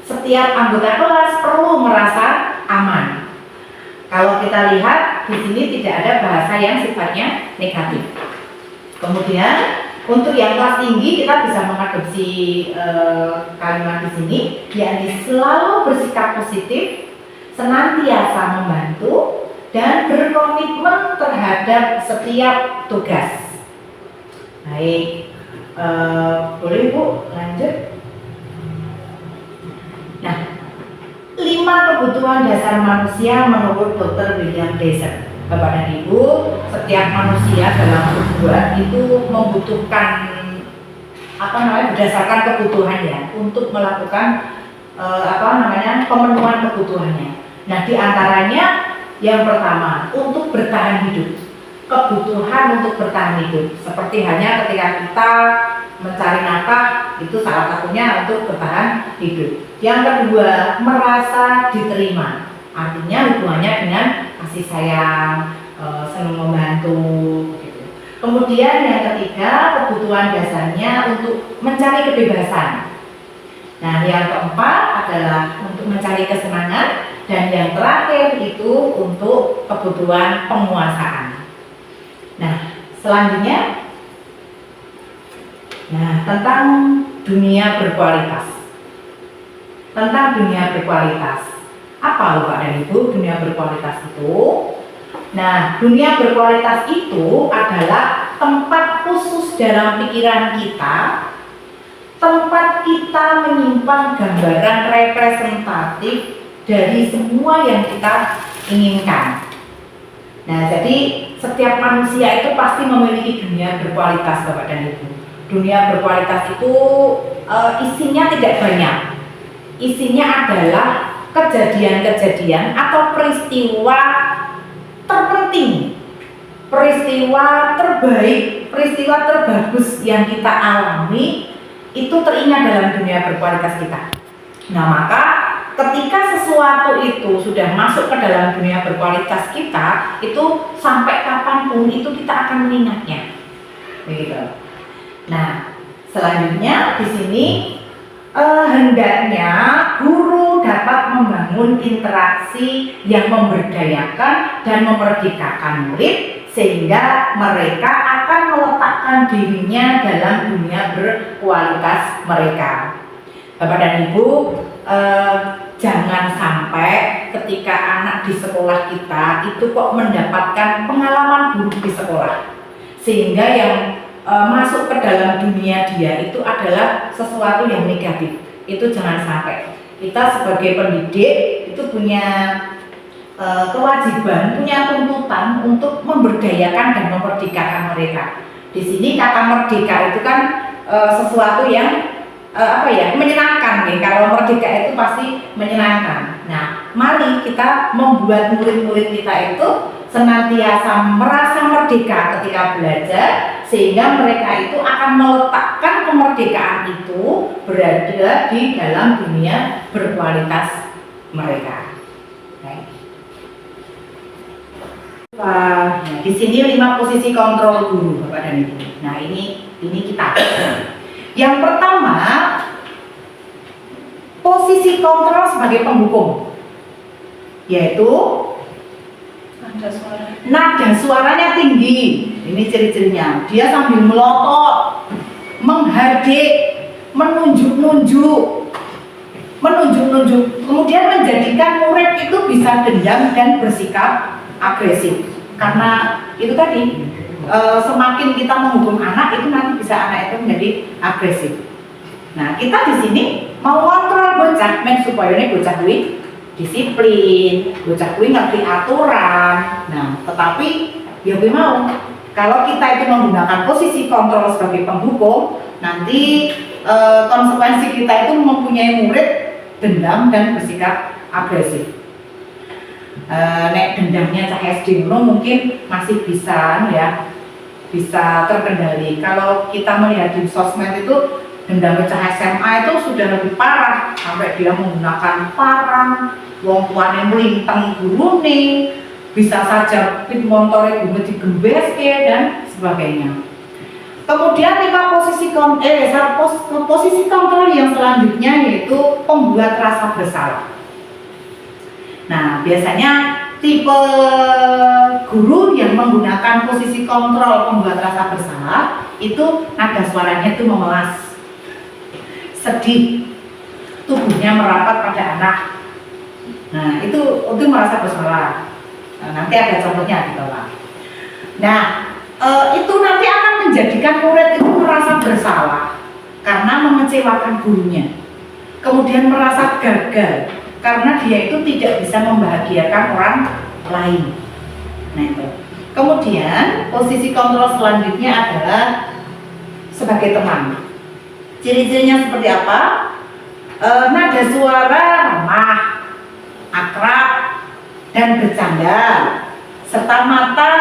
Setiap anggota kelas perlu merasa aman. Kalau kita lihat di sini tidak ada bahasa yang sifatnya negatif. Kemudian untuk yang kelas tinggi kita bisa mengadopsi kalimat di sini, yakni selalu bersikap positif, senantiasa membantu, dan berkomitmen terhadap setiap tugas. Baik, boleh Bu lanjut. Nah, 5 kebutuhan dasar manusia menurut Dr. William Blaser. Bapak dan Ibu, setiap manusia dalam tubuh itu membutuhkan berdasarkan kebutuhannya untuk melakukan pemenuhan kebutuhannya. Nah, diantaranya yang pertama untuk bertahan hidup, kebutuhan untuk bertahan hidup. Seperti hanya ketika kita mencari nafkah, itu salah satunya untuk bertahan hidup. Yang kedua, merasa diterima. Artinya hubungannya dengan kasih sayang, senang membantu gitu. Kemudian yang ketiga, kebutuhan dasarnya untuk mencari kebebasan. Nah, yang keempat adalah untuk mencari kesenangan, dan yang terakhir itu untuk kebutuhan penguasaan. Nah, selanjutnya tentang dunia berkualitas. Tentang dunia berkualitas. Apa Bapak dan Ibu dunia berkualitas itu? Nah, dunia berkualitas itu adalah tempat khusus dalam pikiran kita, tempat kita menyimpan gambaran representatif dari semua yang kita inginkan. Nah, jadi setiap manusia itu pasti memiliki dunia berkualitas Bapak dan Ibu. Dunia berkualitas itu isinya tidak banyak. Isinya adalah kejadian-kejadian atau peristiwa terpenting, peristiwa terbaik, peristiwa terbagus yang kita alami itu teringat dalam dunia berkualitas kita. Nah, maka ketika sesuatu itu sudah masuk ke dalam dunia berkualitas kita, itu sampai kapanpun itu kita akan mengingatnya, begitu. Nah, selanjutnya di sini hendaknya guru dapat membangun interaksi yang memberdayakan dan memerdekakan murid sehingga mereka akan meletakkan dirinya dalam dunia berkualitas mereka. Bapak dan Ibu, jangan sampai ketika anak di sekolah kita itu kok mendapatkan pengalaman buruk di sekolah sehingga yang masuk ke dalam dunia dia itu adalah sesuatu yang negatif. Itu jangan sampai. Kita sebagai pendidik itu punya kewajiban, punya tuntutan untuk memberdayakan dan memerdekakan mereka. Di sini kata merdeka itu kan sesuatu yang menyenangkan nih. Kalau merdeka itu pasti menyenangkan. Nah, mari kita membuat murid-murid kita itu senantiasa merasa merdeka ketika belajar, sehingga mereka itu akan meletakkan kemerdekaan itu berada di dalam dunia berkualitas mereka. Nah, di sini 5 posisi kontrol guru, Bapak dan Ibu. Nah, ini kita. Yang pertama, posisi kontrol sebagai penghukum, yaitu nada suaranya tinggi. Ini ciri-cirinya. Dia sambil melotot, menghardik, menunjuk-nunjuk, kemudian menjadikan murid itu bisa dendam dan bersikap agresif. Karena itu tadi, semakin kita menghukum anak itu nanti bisa anak itu menjadi agresif. Nah, kita di sini mau kontrol bocah, supaya ini bocah kuwi disiplin, bocah kuwi ngerti aturan. Nah, tetapi ya gue mau kalau kita itu menggunakan posisi kontrol sebagai penghukum, nanti konsekuensi kita itu mempunyai murid dendam dan bersikap agresif. Nek dendamnya cah SD mungkin masih bisa bisa terkendali. Kalau kita melihat di sosmed itu dendam cah SMA itu sudah lebih parah, sampai dia menggunakan parang, wong tuane melintang gurune, bisa saja pit montore guru digembeske dan sebagainya. Kemudian posisi kontrol yang selanjutnya yaitu pembuat rasa bersalah. Nah, biasanya tipe guru yang menggunakan posisi kontrol pembuat rasa bersalah itu nada suaranya itu memelas, sedih, tubuhnya merapat pada anak. Nah, itu merasa bersalah. Nah, nanti ada contohnya di bawah. Nah, itu nanti akan menjadikan murid itu merasa bersalah karena mengecewakan gurunya. Kemudian merasa gagal karena dia itu tidak bisa membahagiakan orang lain. Nah, itu. Kemudian posisi kontrol selanjutnya adalah sebagai teman. Ciri-cirinya seperti apa? Nada suara ramah, akrab, dan bercanda, serta mata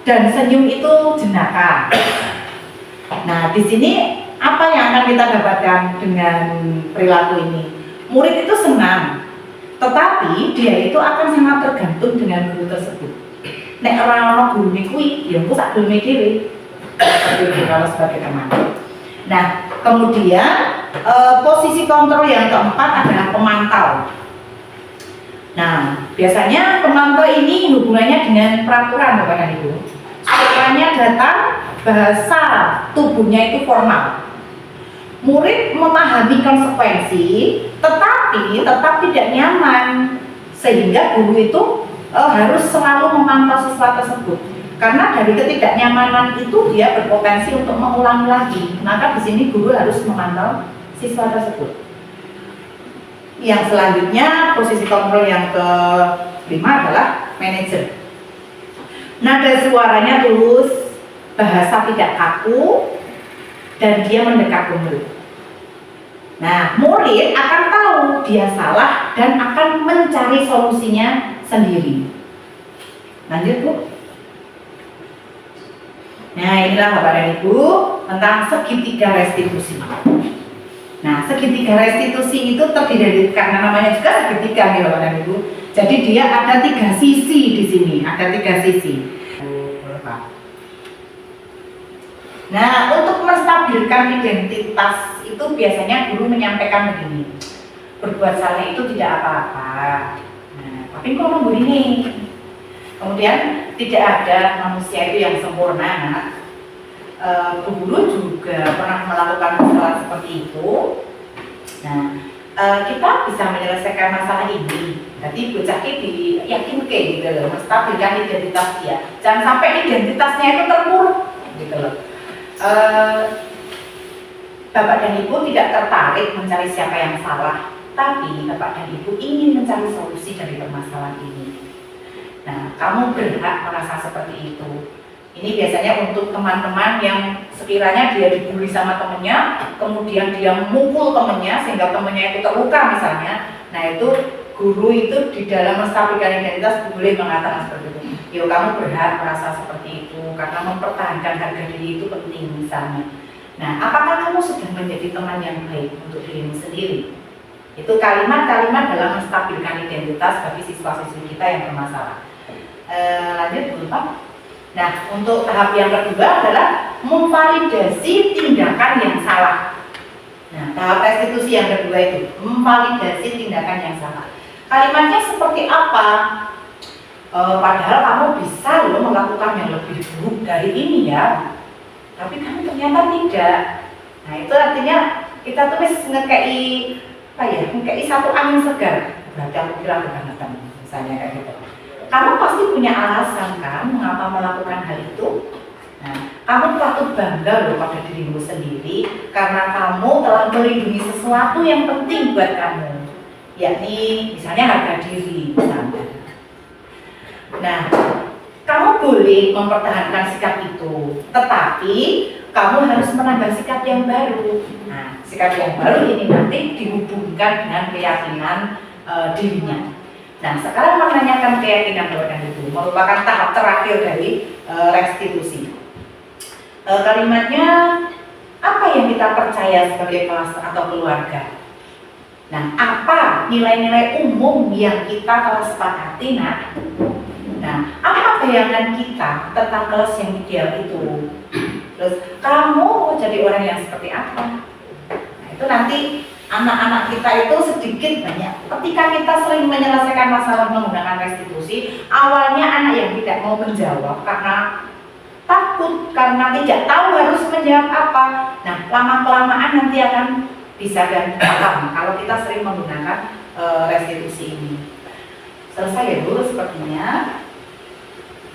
dan senyum itu jenaka. Nah, di sini apa yang akan kita dapatkan dengan perilaku ini? Murid itu senang, tetapi dia itu akan sangat tergantung dengan guru tersebut. Nek ora ono gurune kuwi, ya engko sak geleme dhewe. Kalau sebagai teman. Nah, kemudian posisi kontrol yang keempat adalah pemantau. Nah, biasanya pemantau ini hubungannya dengan peraturan, Bapak dan Ibu. Aturannya datang, bahasa tubuhnya itu formal. Murid memahami konsekuensi, tetapi tetap tidak nyaman, sehingga guru itu harus selalu memantau siswa tersebut. Karena dari ketidaknyamanan itu dia berpotensi untuk mengulangi lagi. Maka di sini guru harus memantau siswa tersebut. Yang selanjutnya posisi kontrol yang kelima adalah manajer. Nada suaranya tulus, bahasa tidak kaku, dan dia mendekat ke murid. Nah, murid akan tahu dia salah dan akan mencari solusinya sendiri. Lanjut, Bu. Nah, inilah Bapak dan Ibu tentang segitiga restitusi. Nah, segitiga restitusi itu terdiri dari, karena namanya juga segitiga ya Bapak dan Ibu. Jadi dia ada 3 sisi di sini, ada 3 sisi. Nah, untuk menstabilkan identitas itu biasanya guru menyampaikan begini, berbuat salah itu tidak apa-apa. Nah, tapi kok nunggu ini? Kemudian tidak ada manusia itu yang sempurna. Bu guru juga pernah melakukan kesalahan seperti itu. Nah, kita bisa menyelesaikan masalah ini. Jadi bocah ini diyakinkan gitu loh, menstabilkan identitas dia. Jangan sampai identitasnya itu terpuruk gitu loh. Bapak dan Ibu tidak tertarik mencari siapa yang salah, tapi Bapak dan Ibu ingin mencari solusi dari permasalahan ini. Nah, kamu berhak merasa seperti itu. Ini biasanya untuk teman-teman yang sekiranya dia dibully sama temennya, kemudian dia memukul temennya sehingga temennya itu terluka misalnya. Nah, itu guru itu di dalam menstabilkan identitas boleh mengatakan seperti itu. Yo, kamu berhak merasa seperti itu karena mempertahankan harga diri itu penting misalnya. Nah, apakah kamu sudah menjadi teman yang baik untuk dirimu sendiri? Itu kalimat-kalimat dalam menstabilkan identitas bagi siswa-siswi kita yang bermasalah. Lanjut dulu Pak. Nah, untuk tahap yang kedua adalah memvalidasi tindakan yang salah. Nah, tahap restitusi yang kedua itu memvalidasi tindakan yang salah. Kalimatnya seperti apa? Padahal kamu bisa loh melakukan yang lebih buruk dari ini ya, tapi kamu ternyata tidak. Nah, itu artinya kita tulis ngekei satu angin segar. Berarti aku bilang kebangetan, misalnya kayak gitu. Kamu pasti punya alasan kan mengapa melakukan hal itu. Nah, kamu patut bangga loh pada dirimu sendiri karena kamu telah melindungi sesuatu yang penting buat kamu, yakni misalnya harga diri misalnya. Nah, kamu boleh mempertahankan sikap itu, tetapi kamu harus menambah sikap yang baru. Nah, sikap yang baru ini nanti dihubungkan dengan keyakinan dirinya. Nah, sekarang menanyakan keyakinan Bapak dan Ibu merupakan tahap terakhir dari restitusi. Kalimatnya, apa yang kita percaya sebagai kelas atau keluarga? Nah, apa nilai-nilai umum yang kita telah sepakati? Nah, apa bayangan kita tentang kelas yang ideal itu? Terus, kamu mau jadi orang yang seperti apa? Nah, itu nanti anak-anak kita itu sedikit banyak. Ketika kita sering menyelesaikan masalah menggunakan restitusi, awalnya anak yang tidak mau menjawab karena takut, karena tidak tahu harus menjawab apa. Nah, lama-kelamaan nanti akan bisa dan paham kalau kita sering menggunakan restitusi ini. Selesai ya Bu sepertinya.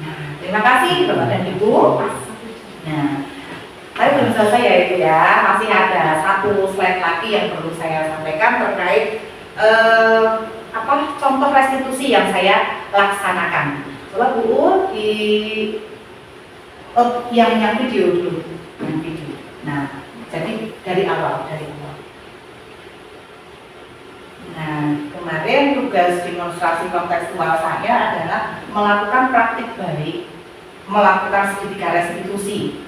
Nah, terima kasih Bapak dan Ibu. Nah, saya belum selesai ya Ibu ya, masih ada satu slide lagi yang perlu saya sampaikan terkait contoh restitusi yang saya laksanakan. Coba Bu yang video dulu, yang video. Nah, jadi dari awal. Nah, kemarin tugas demonstrasi kontekstual saya adalah melakukan praktik baik, melakukan segitiga restitusi.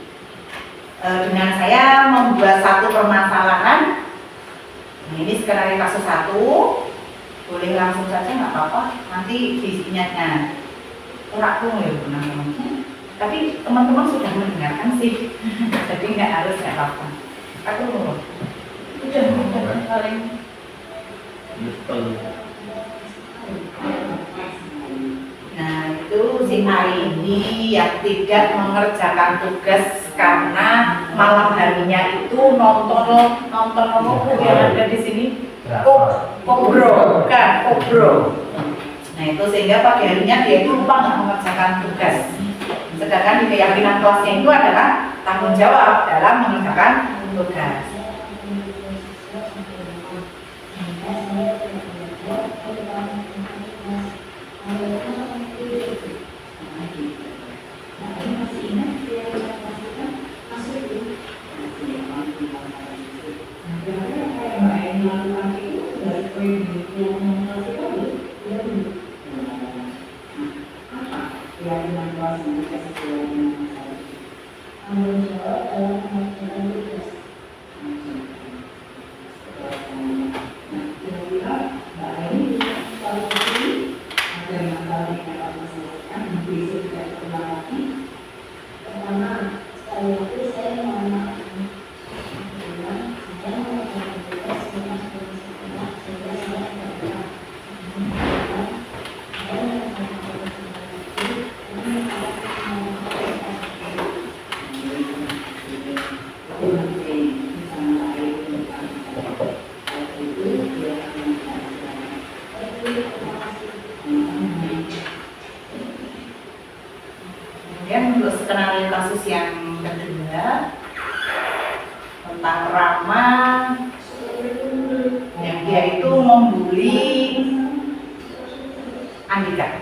Dengan saya membuat satu permasalahan. Nah, ini skenario kasus 1, boleh langsung saja nggak apa-apa. Nanti isinya, aku ya teman-teman. Tapi teman-teman sudah mendengarkan sih, jadi nggak apa-apa. Aku udah paling. Nah, itu si hari ini yang tidak mengerjakan tugas karena malam harinya itu nonton yang ada di sini Kobro. Nah, itu sehingga pagi harinya dia itu lupa nggak mengerjakan tugas. Sedangkan di keyakinan kelasnya itu adalah tanggung jawab dalam mengerjakan tugas. dia itu membuli Andika.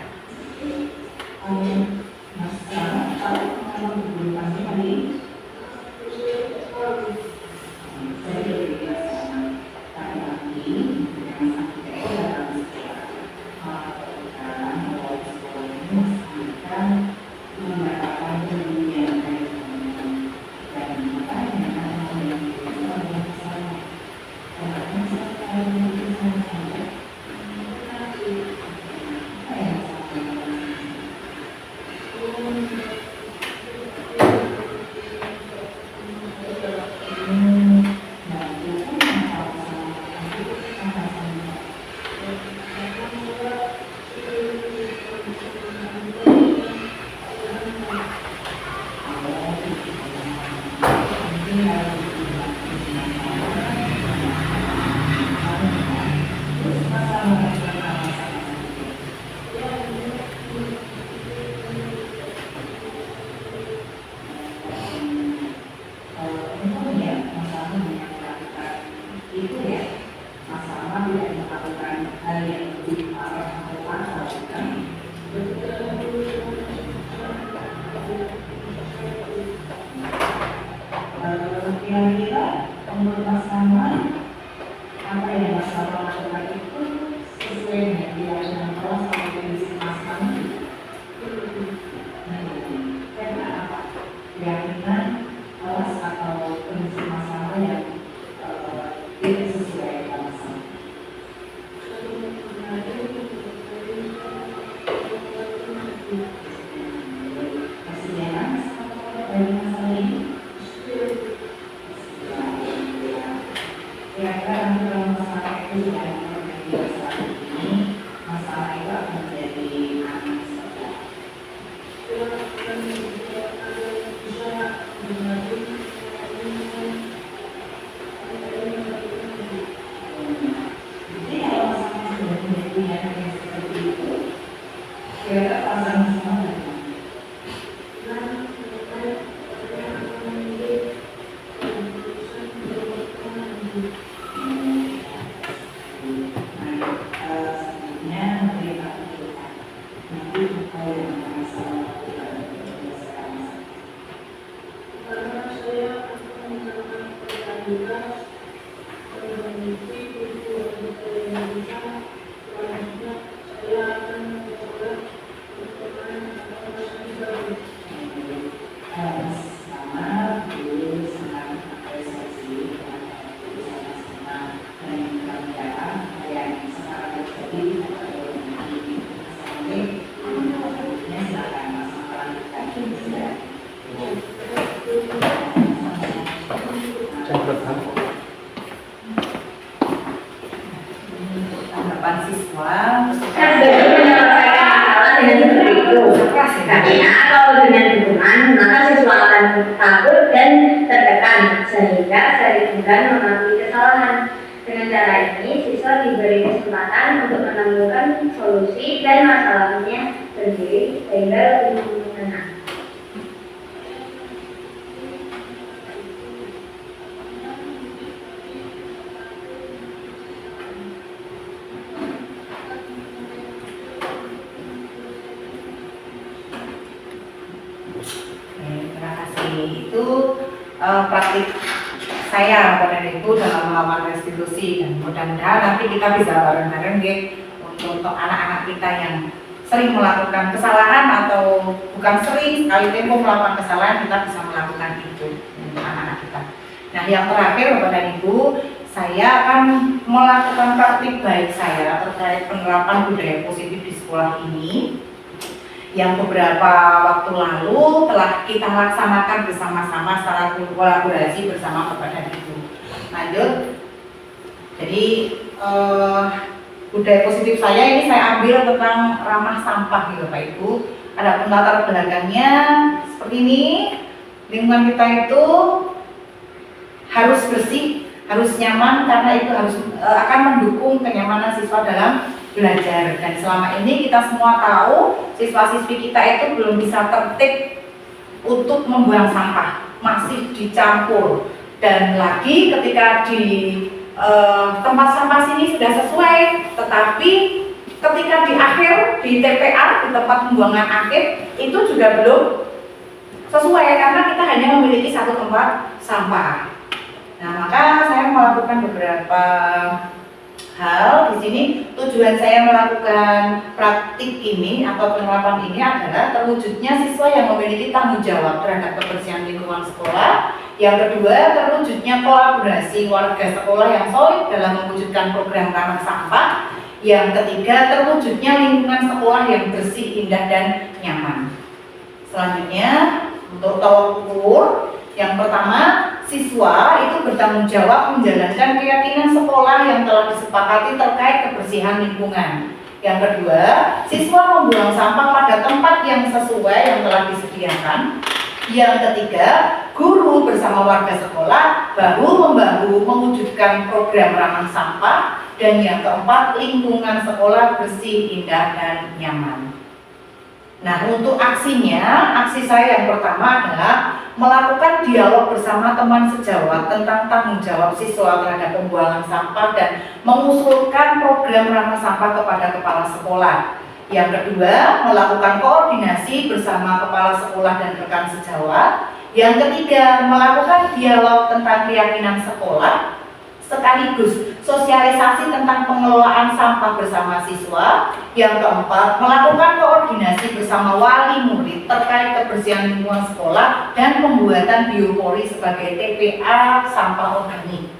Kira-kira menurut Mas Rahman, apa yang Mas Rahman lakukan itu sesuai dengan keyakinan Allah sama kondisi Mas Rahman? Karena apa? Keyakinan Allah atau kondisi Mas Rahman yang tidak sesuai dengan Mas Rahman. Kasihan dari masalah ini. Kira-kira kalau masalah itu tidak menjadi masalah ini, masalah itu akan menjadi anak saja. Jadi kalau masalah sudah menjadi anak yang seperti itu, kira-kira pasangan masalah bagaimana? Tanggapan siswa Kan bagi menyelesaikan masalah dengan seperti itu. Karena kalau dengan dukungan, maka siswa akan takut dan tertekan sehingga sering enggan mengakui kesalahan. Dengan cara ini, siswa diberi kesempatan untuk menemukan solusi dan masalahnya sendiri sehingga lebih tenang. Terima kasih. Itu praktik saya pada itu dalam melakukan restitusi, dan mudah-mudahan nanti kita bisa bareng-bareng untuk anak-anak kita yang sering melakukan kesalahan atau bukan sering, sekali tempo melakukan kesalahan, kita bisa melakukan itu untuk anak-anak kita. Nah, yang terakhir Bapak dan Ibu, saya akan melakukan praktik baik saya terkait penerapan budaya positif di sekolah ini yang beberapa waktu lalu telah kita laksanakan bersama-sama secara kolaborasi bersama Bapak dan Ibu. Lanjut. Jadi budaya positif saya ini saya ambil tentang ramah sampah gitu Bapak Ibu. Ada latar belakangnya seperti ini. Lingkungan kita itu harus bersih, harus nyaman, karena itu harus akan mendukung kenyamanan siswa dalam belajar. Dan selama ini kita semua tahu siswa-siswi kita itu belum bisa tertib untuk membuang sampah, masih dicampur. Dan lagi ketika di tempat sampah sini ini sudah sesuai, tetapi ketika di akhir di TPA, di tempat pembuangan akhir, itu juga belum sesuai karena kita hanya memiliki satu tempat sampah. Nah, maka saya melakukan beberapa hal di sini. Tujuan saya melakukan praktik ini atau penerapan ini adalah terwujudnya siswa yang memiliki tanggung jawab terhadap kebersihan lingkungan sekolah. Yang kedua, terwujudnya kolaborasi warga sekolah yang solid dalam mewujudkan program ramah sampah. Yang ketiga, terwujudnya lingkungan sekolah yang bersih, indah, dan nyaman. Selanjutnya, untuk tolak ukur, yang pertama, siswa itu bertanggung jawab menjalankan keyakinan sekolah yang telah disepakati terkait kebersihan lingkungan. Yang kedua, siswa membuang sampah pada tempat yang sesuai yang telah disediakan. Yang ketiga, guru bersama warga sekolah bahu-membahu mewujudkan program ramah sampah. Dan yang keempat, lingkungan sekolah bersih, indah, dan nyaman. Nah, untuk aksinya, aksi saya yang pertama adalah melakukan dialog bersama teman sejawat tentang tanggung jawab siswa terhadap pembuangan sampah dan mengusulkan program ramah sampah kepada kepala sekolah. Yang kedua, melakukan koordinasi bersama kepala sekolah dan rekan sejawat. Yang ketiga, melakukan dialog tentang keyakinan sekolah sekaligus sosialisasi tentang pengelolaan sampah bersama siswa. Yang keempat, melakukan koordinasi bersama wali murid terkait kebersihan lingkungan sekolah dan pembuatan biopori sebagai TPA sampah organik.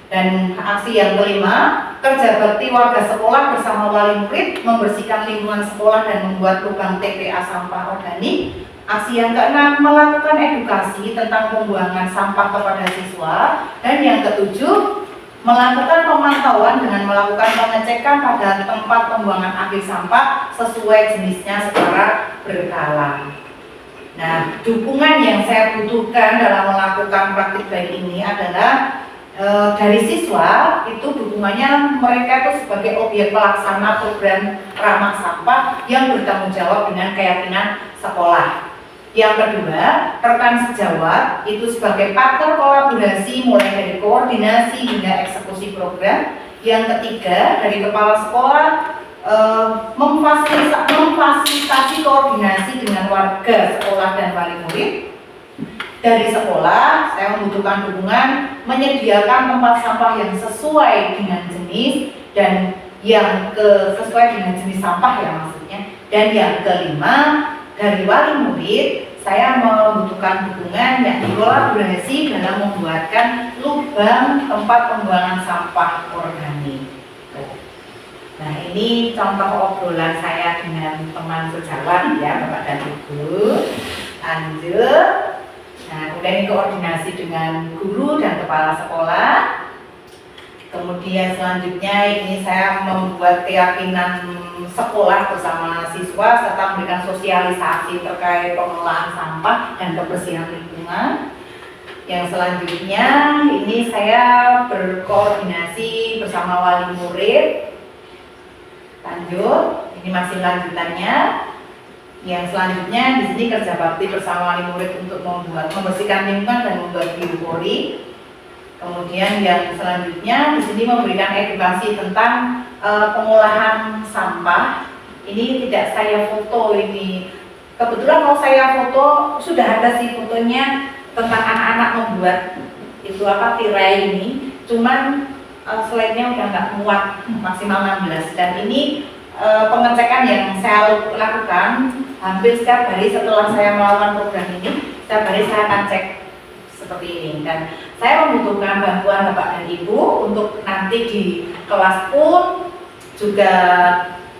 Dan aksi yang kelima, kerja bakti warga sekolah bersama wali murid membersihkan lingkungan sekolah dan membuat lubang TPA sampah organik. Aksi yang keenam, melakukan edukasi tentang pembuangan sampah kepada siswa. Dan yang ketujuh, melakukan pemantauan dengan melakukan pengecekan pada tempat pembuangan akhir sampah sesuai jenisnya secara berkala. Nah, dukungan yang saya butuhkan dalam melakukan praktik baik ini adalah dari siswa. Itu dukungannya mereka itu sebagai objek pelaksana program ramah sampah yang bertanggung jawab dengan keyakinan sekolah. Yang kedua, rekan sejawat itu sebagai partner kolaborasi mulai dari koordinasi hingga eksekusi program. Yang ketiga, dari kepala sekolah memfasilitasi koordinasi dengan warga sekolah dan wali murid. Dari sekolah, saya membutuhkan dukungan menyediakan tempat sampah yang sesuai dengan jenis dan yang sesuai dengan jenis sampah ya maksudnya. Dan yang kelima, dari wali murid, saya membutuhkan dukungan yakni kolaborasi dalam membuatkan lubang tempat pembuangan sampah organik. Nah, ini contoh obrolan saya dengan teman sejawat ya Bapak dan Ibu. Lanjut. Nah, kemudian ini koordinasi dengan guru dan kepala sekolah. Kemudian selanjutnya ini saya membuat keyakinan sekolah bersama siswa serta memberikan sosialisasi terkait pengelolaan sampah dan kebersihan lingkungan. Yang selanjutnya ini saya berkoordinasi bersama wali murid. Lanjut, ini masih lanjutannya. Yang selanjutnya di sini kerja bakti bersama wali murid untuk membersihkan lingkungan dan membuat biopori. Kemudian yang selanjutnya di sini memberikan edukasi tentang pengolahan sampah. Ini tidak saya foto ini. Kebetulan kalau saya foto sudah ada sih fotonya tentang anak-anak membuat itu tirai ini. Cuman slide-nya udah nggak muat, maksimal 16. Dan ini pengecekan yang saya lakukan hampir setiap hari setelah saya melakukan program ini. Setiap hari saya akan cek seperti ini, dan saya membutuhkan bantuan Bapak dan Ibu untuk nanti di kelas pun juga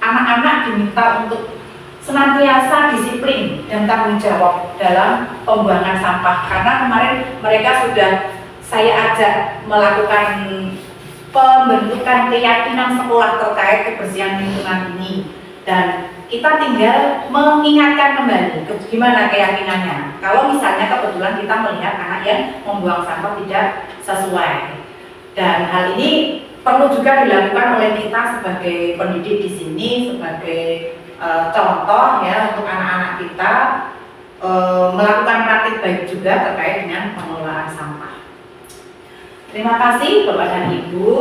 anak-anak diminta untuk senantiasa disiplin dan tanggung jawab dalam pembuangan sampah, karena kemarin mereka sudah saya ajak melakukan pembentukan keyakinan sekolah terkait kebersihan lingkungan ini, dan kita tinggal mengingatkan kembali gimana keyakinannya. Kalau misalnya kebetulan kita melihat anak yang membuang sampah tidak sesuai, dan hal ini perlu juga dilakukan oleh kita sebagai pendidik di sini, sebagai contoh ya untuk anak-anak kita melakukan praktik baik juga terkait dengan pengelolaan sampah. Terima kasih Bapak dan Ibu.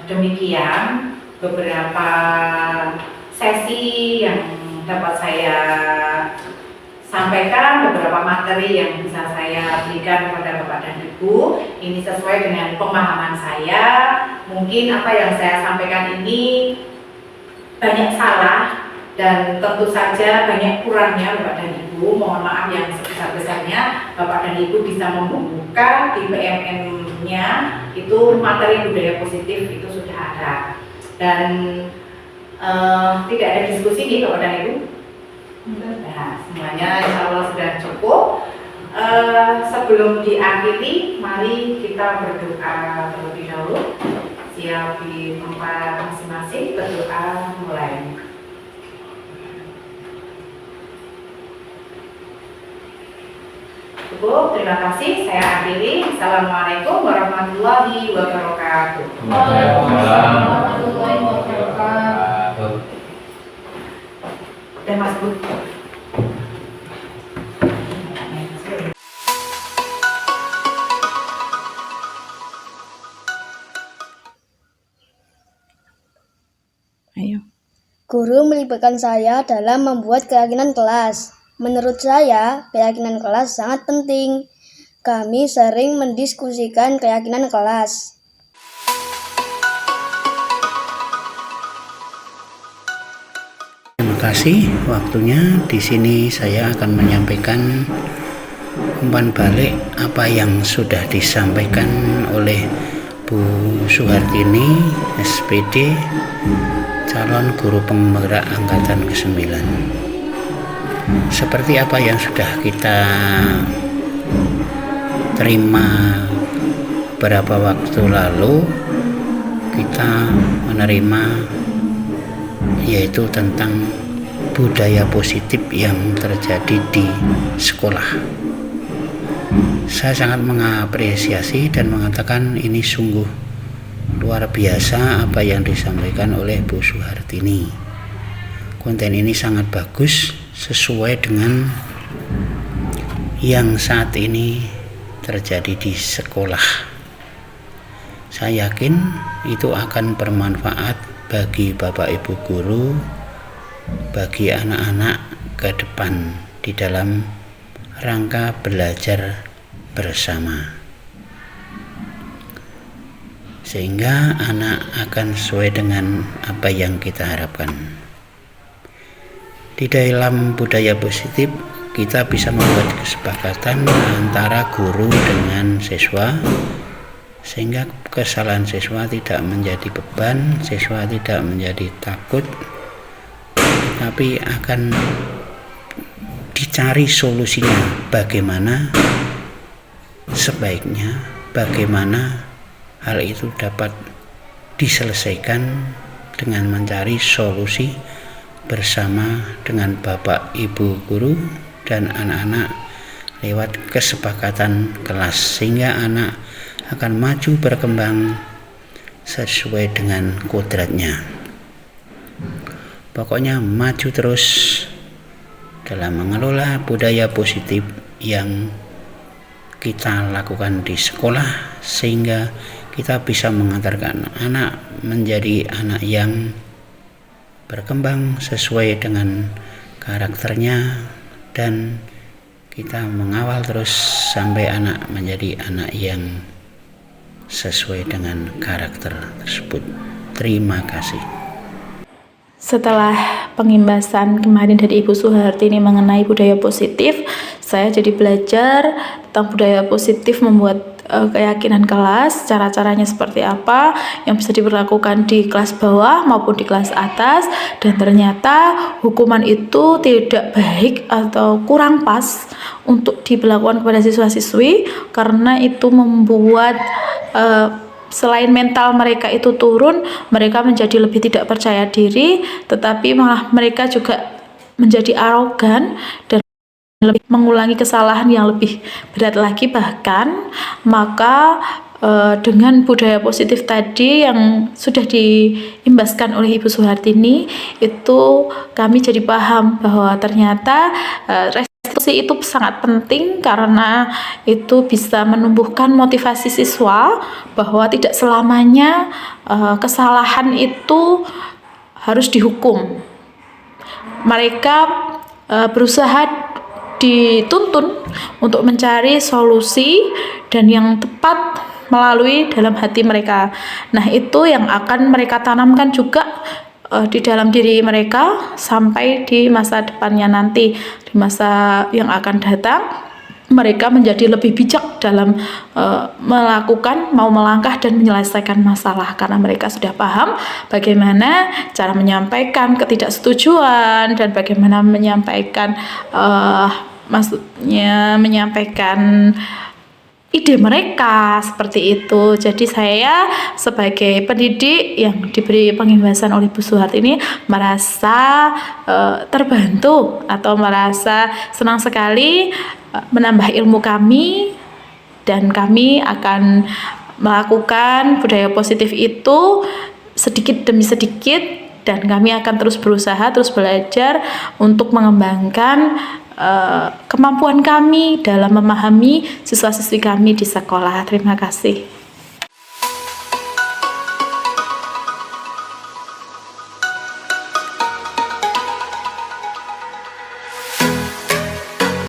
Demikian beberapa sesi yang dapat saya sampaikan, beberapa materi yang bisa saya berikan kepada Bapak dan Ibu. Ini sesuai dengan pemahaman saya. Mungkin apa yang saya sampaikan ini banyak salah dan tentu saja banyak kurangnya Bapak dan Ibu. Mohon maaf yang sebesar-besarnya. Bapak dan Ibu bisa membuka di PMN-nya itu materi budaya positif itu sudah ada. Dan tidak ada diskusi nih Bapak dan Ibu. Nah, semuanya insya Allah sudah cukup. Sebelum diakhiri, mari kita berdoa terlebih dahulu. Siap di tempat masing-masing, berdoa mulai. Cukup, terima kasih. Saya akhiri. Assalamualaikum warahmatullahi wabarakatuh. Dan Mas Bu. Ayo. Guru melibatkan saya dalam membuat keyakinan kelas. Menurut saya, keyakinan kelas sangat penting. Kami sering mendiskusikan keyakinan kelas. Terima kasih waktunya. Di sini saya akan menyampaikan umpan balik apa yang sudah disampaikan oleh Bu Suhartini, SPD, calon guru penggerak angkatan ke-9. Seperti apa yang sudah kita terima beberapa waktu lalu, kita menerima yaitu tentang budaya positif yang terjadi di sekolah. Saya sangat mengapresiasi dan mengatakan ini sungguh luar biasa apa yang disampaikan oleh Bu Suhartini. Konten ini sangat bagus, sesuai dengan yang saat ini terjadi di sekolah. Saya yakin itu akan bermanfaat bagi Bapak Ibu guru, bagi anak-anak ke depan di dalam rangka belajar bersama, sehingga anak akan sesuai dengan apa yang kita harapkan. Di dalam budaya positif kita bisa membuat kesepakatan antara guru dengan siswa, sehingga kesalahan siswa tidak menjadi beban, siswa tidak menjadi takut, tapi akan dicari solusinya, bagaimana sebaiknya, bagaimana hal itu dapat diselesaikan dengan mencari solusi bersama dengan Bapak Ibu guru dan anak-anak lewat kesepakatan kelas, sehingga anak akan maju berkembang sesuai dengan kodratnya. Pokoknya maju terus dalam mengelola budaya positif yang kita lakukan di sekolah, sehingga kita bisa mengantarkan anak menjadi anak yang berkembang sesuai dengan karakternya, dan kita mengawal terus sampai anak menjadi anak yang sesuai dengan karakter tersebut. Terima kasih. Setelah pengimbasan kemarin dari Ibu Suhartini mengenai budaya positif, saya jadi belajar tentang budaya positif, membuat keyakinan kelas, cara-caranya seperti apa yang bisa diberlakukan di kelas bawah maupun di kelas atas, dan ternyata hukuman itu tidak baik atau kurang pas untuk diberlakukan kepada siswa-siswi, karena itu membuat selain mental mereka itu turun, mereka menjadi lebih tidak percaya diri, tetapi malah mereka juga menjadi arogan dan lebih mengulangi kesalahan yang lebih berat lagi. Bahkan maka dengan budaya positif tadi yang sudah diimbaskan oleh Ibu Suhartini, itu kami jadi paham bahwa ternyata restitusi solusi itu sangat penting karena itu bisa menumbuhkan motivasi siswa bahwa tidak selamanya kesalahan itu harus dihukum. Mereka berusaha dituntun untuk mencari solusi dan yang tepat melalui dalam hati mereka. Nah, itu yang akan mereka tanamkan juga di dalam diri mereka sampai di masa depannya nanti, di masa yang akan datang mereka menjadi lebih bijak dalam mau melangkah dan menyelesaikan masalah karena mereka sudah paham bagaimana cara menyampaikan ketidaksetujuan dan bagaimana menyampaikan menyampaikan ide mereka seperti itu. Jadi saya sebagai pendidik yang diberi pengimbasan oleh Bu Suharti ini merasa terbantu atau merasa senang sekali menambah ilmu kami, dan kami akan melakukan budaya positif itu sedikit demi sedikit, dan kami akan terus berusaha, terus belajar untuk mengembangkan kemampuan kami dalam memahami siswa-siswi kami di sekolah. Terima kasih.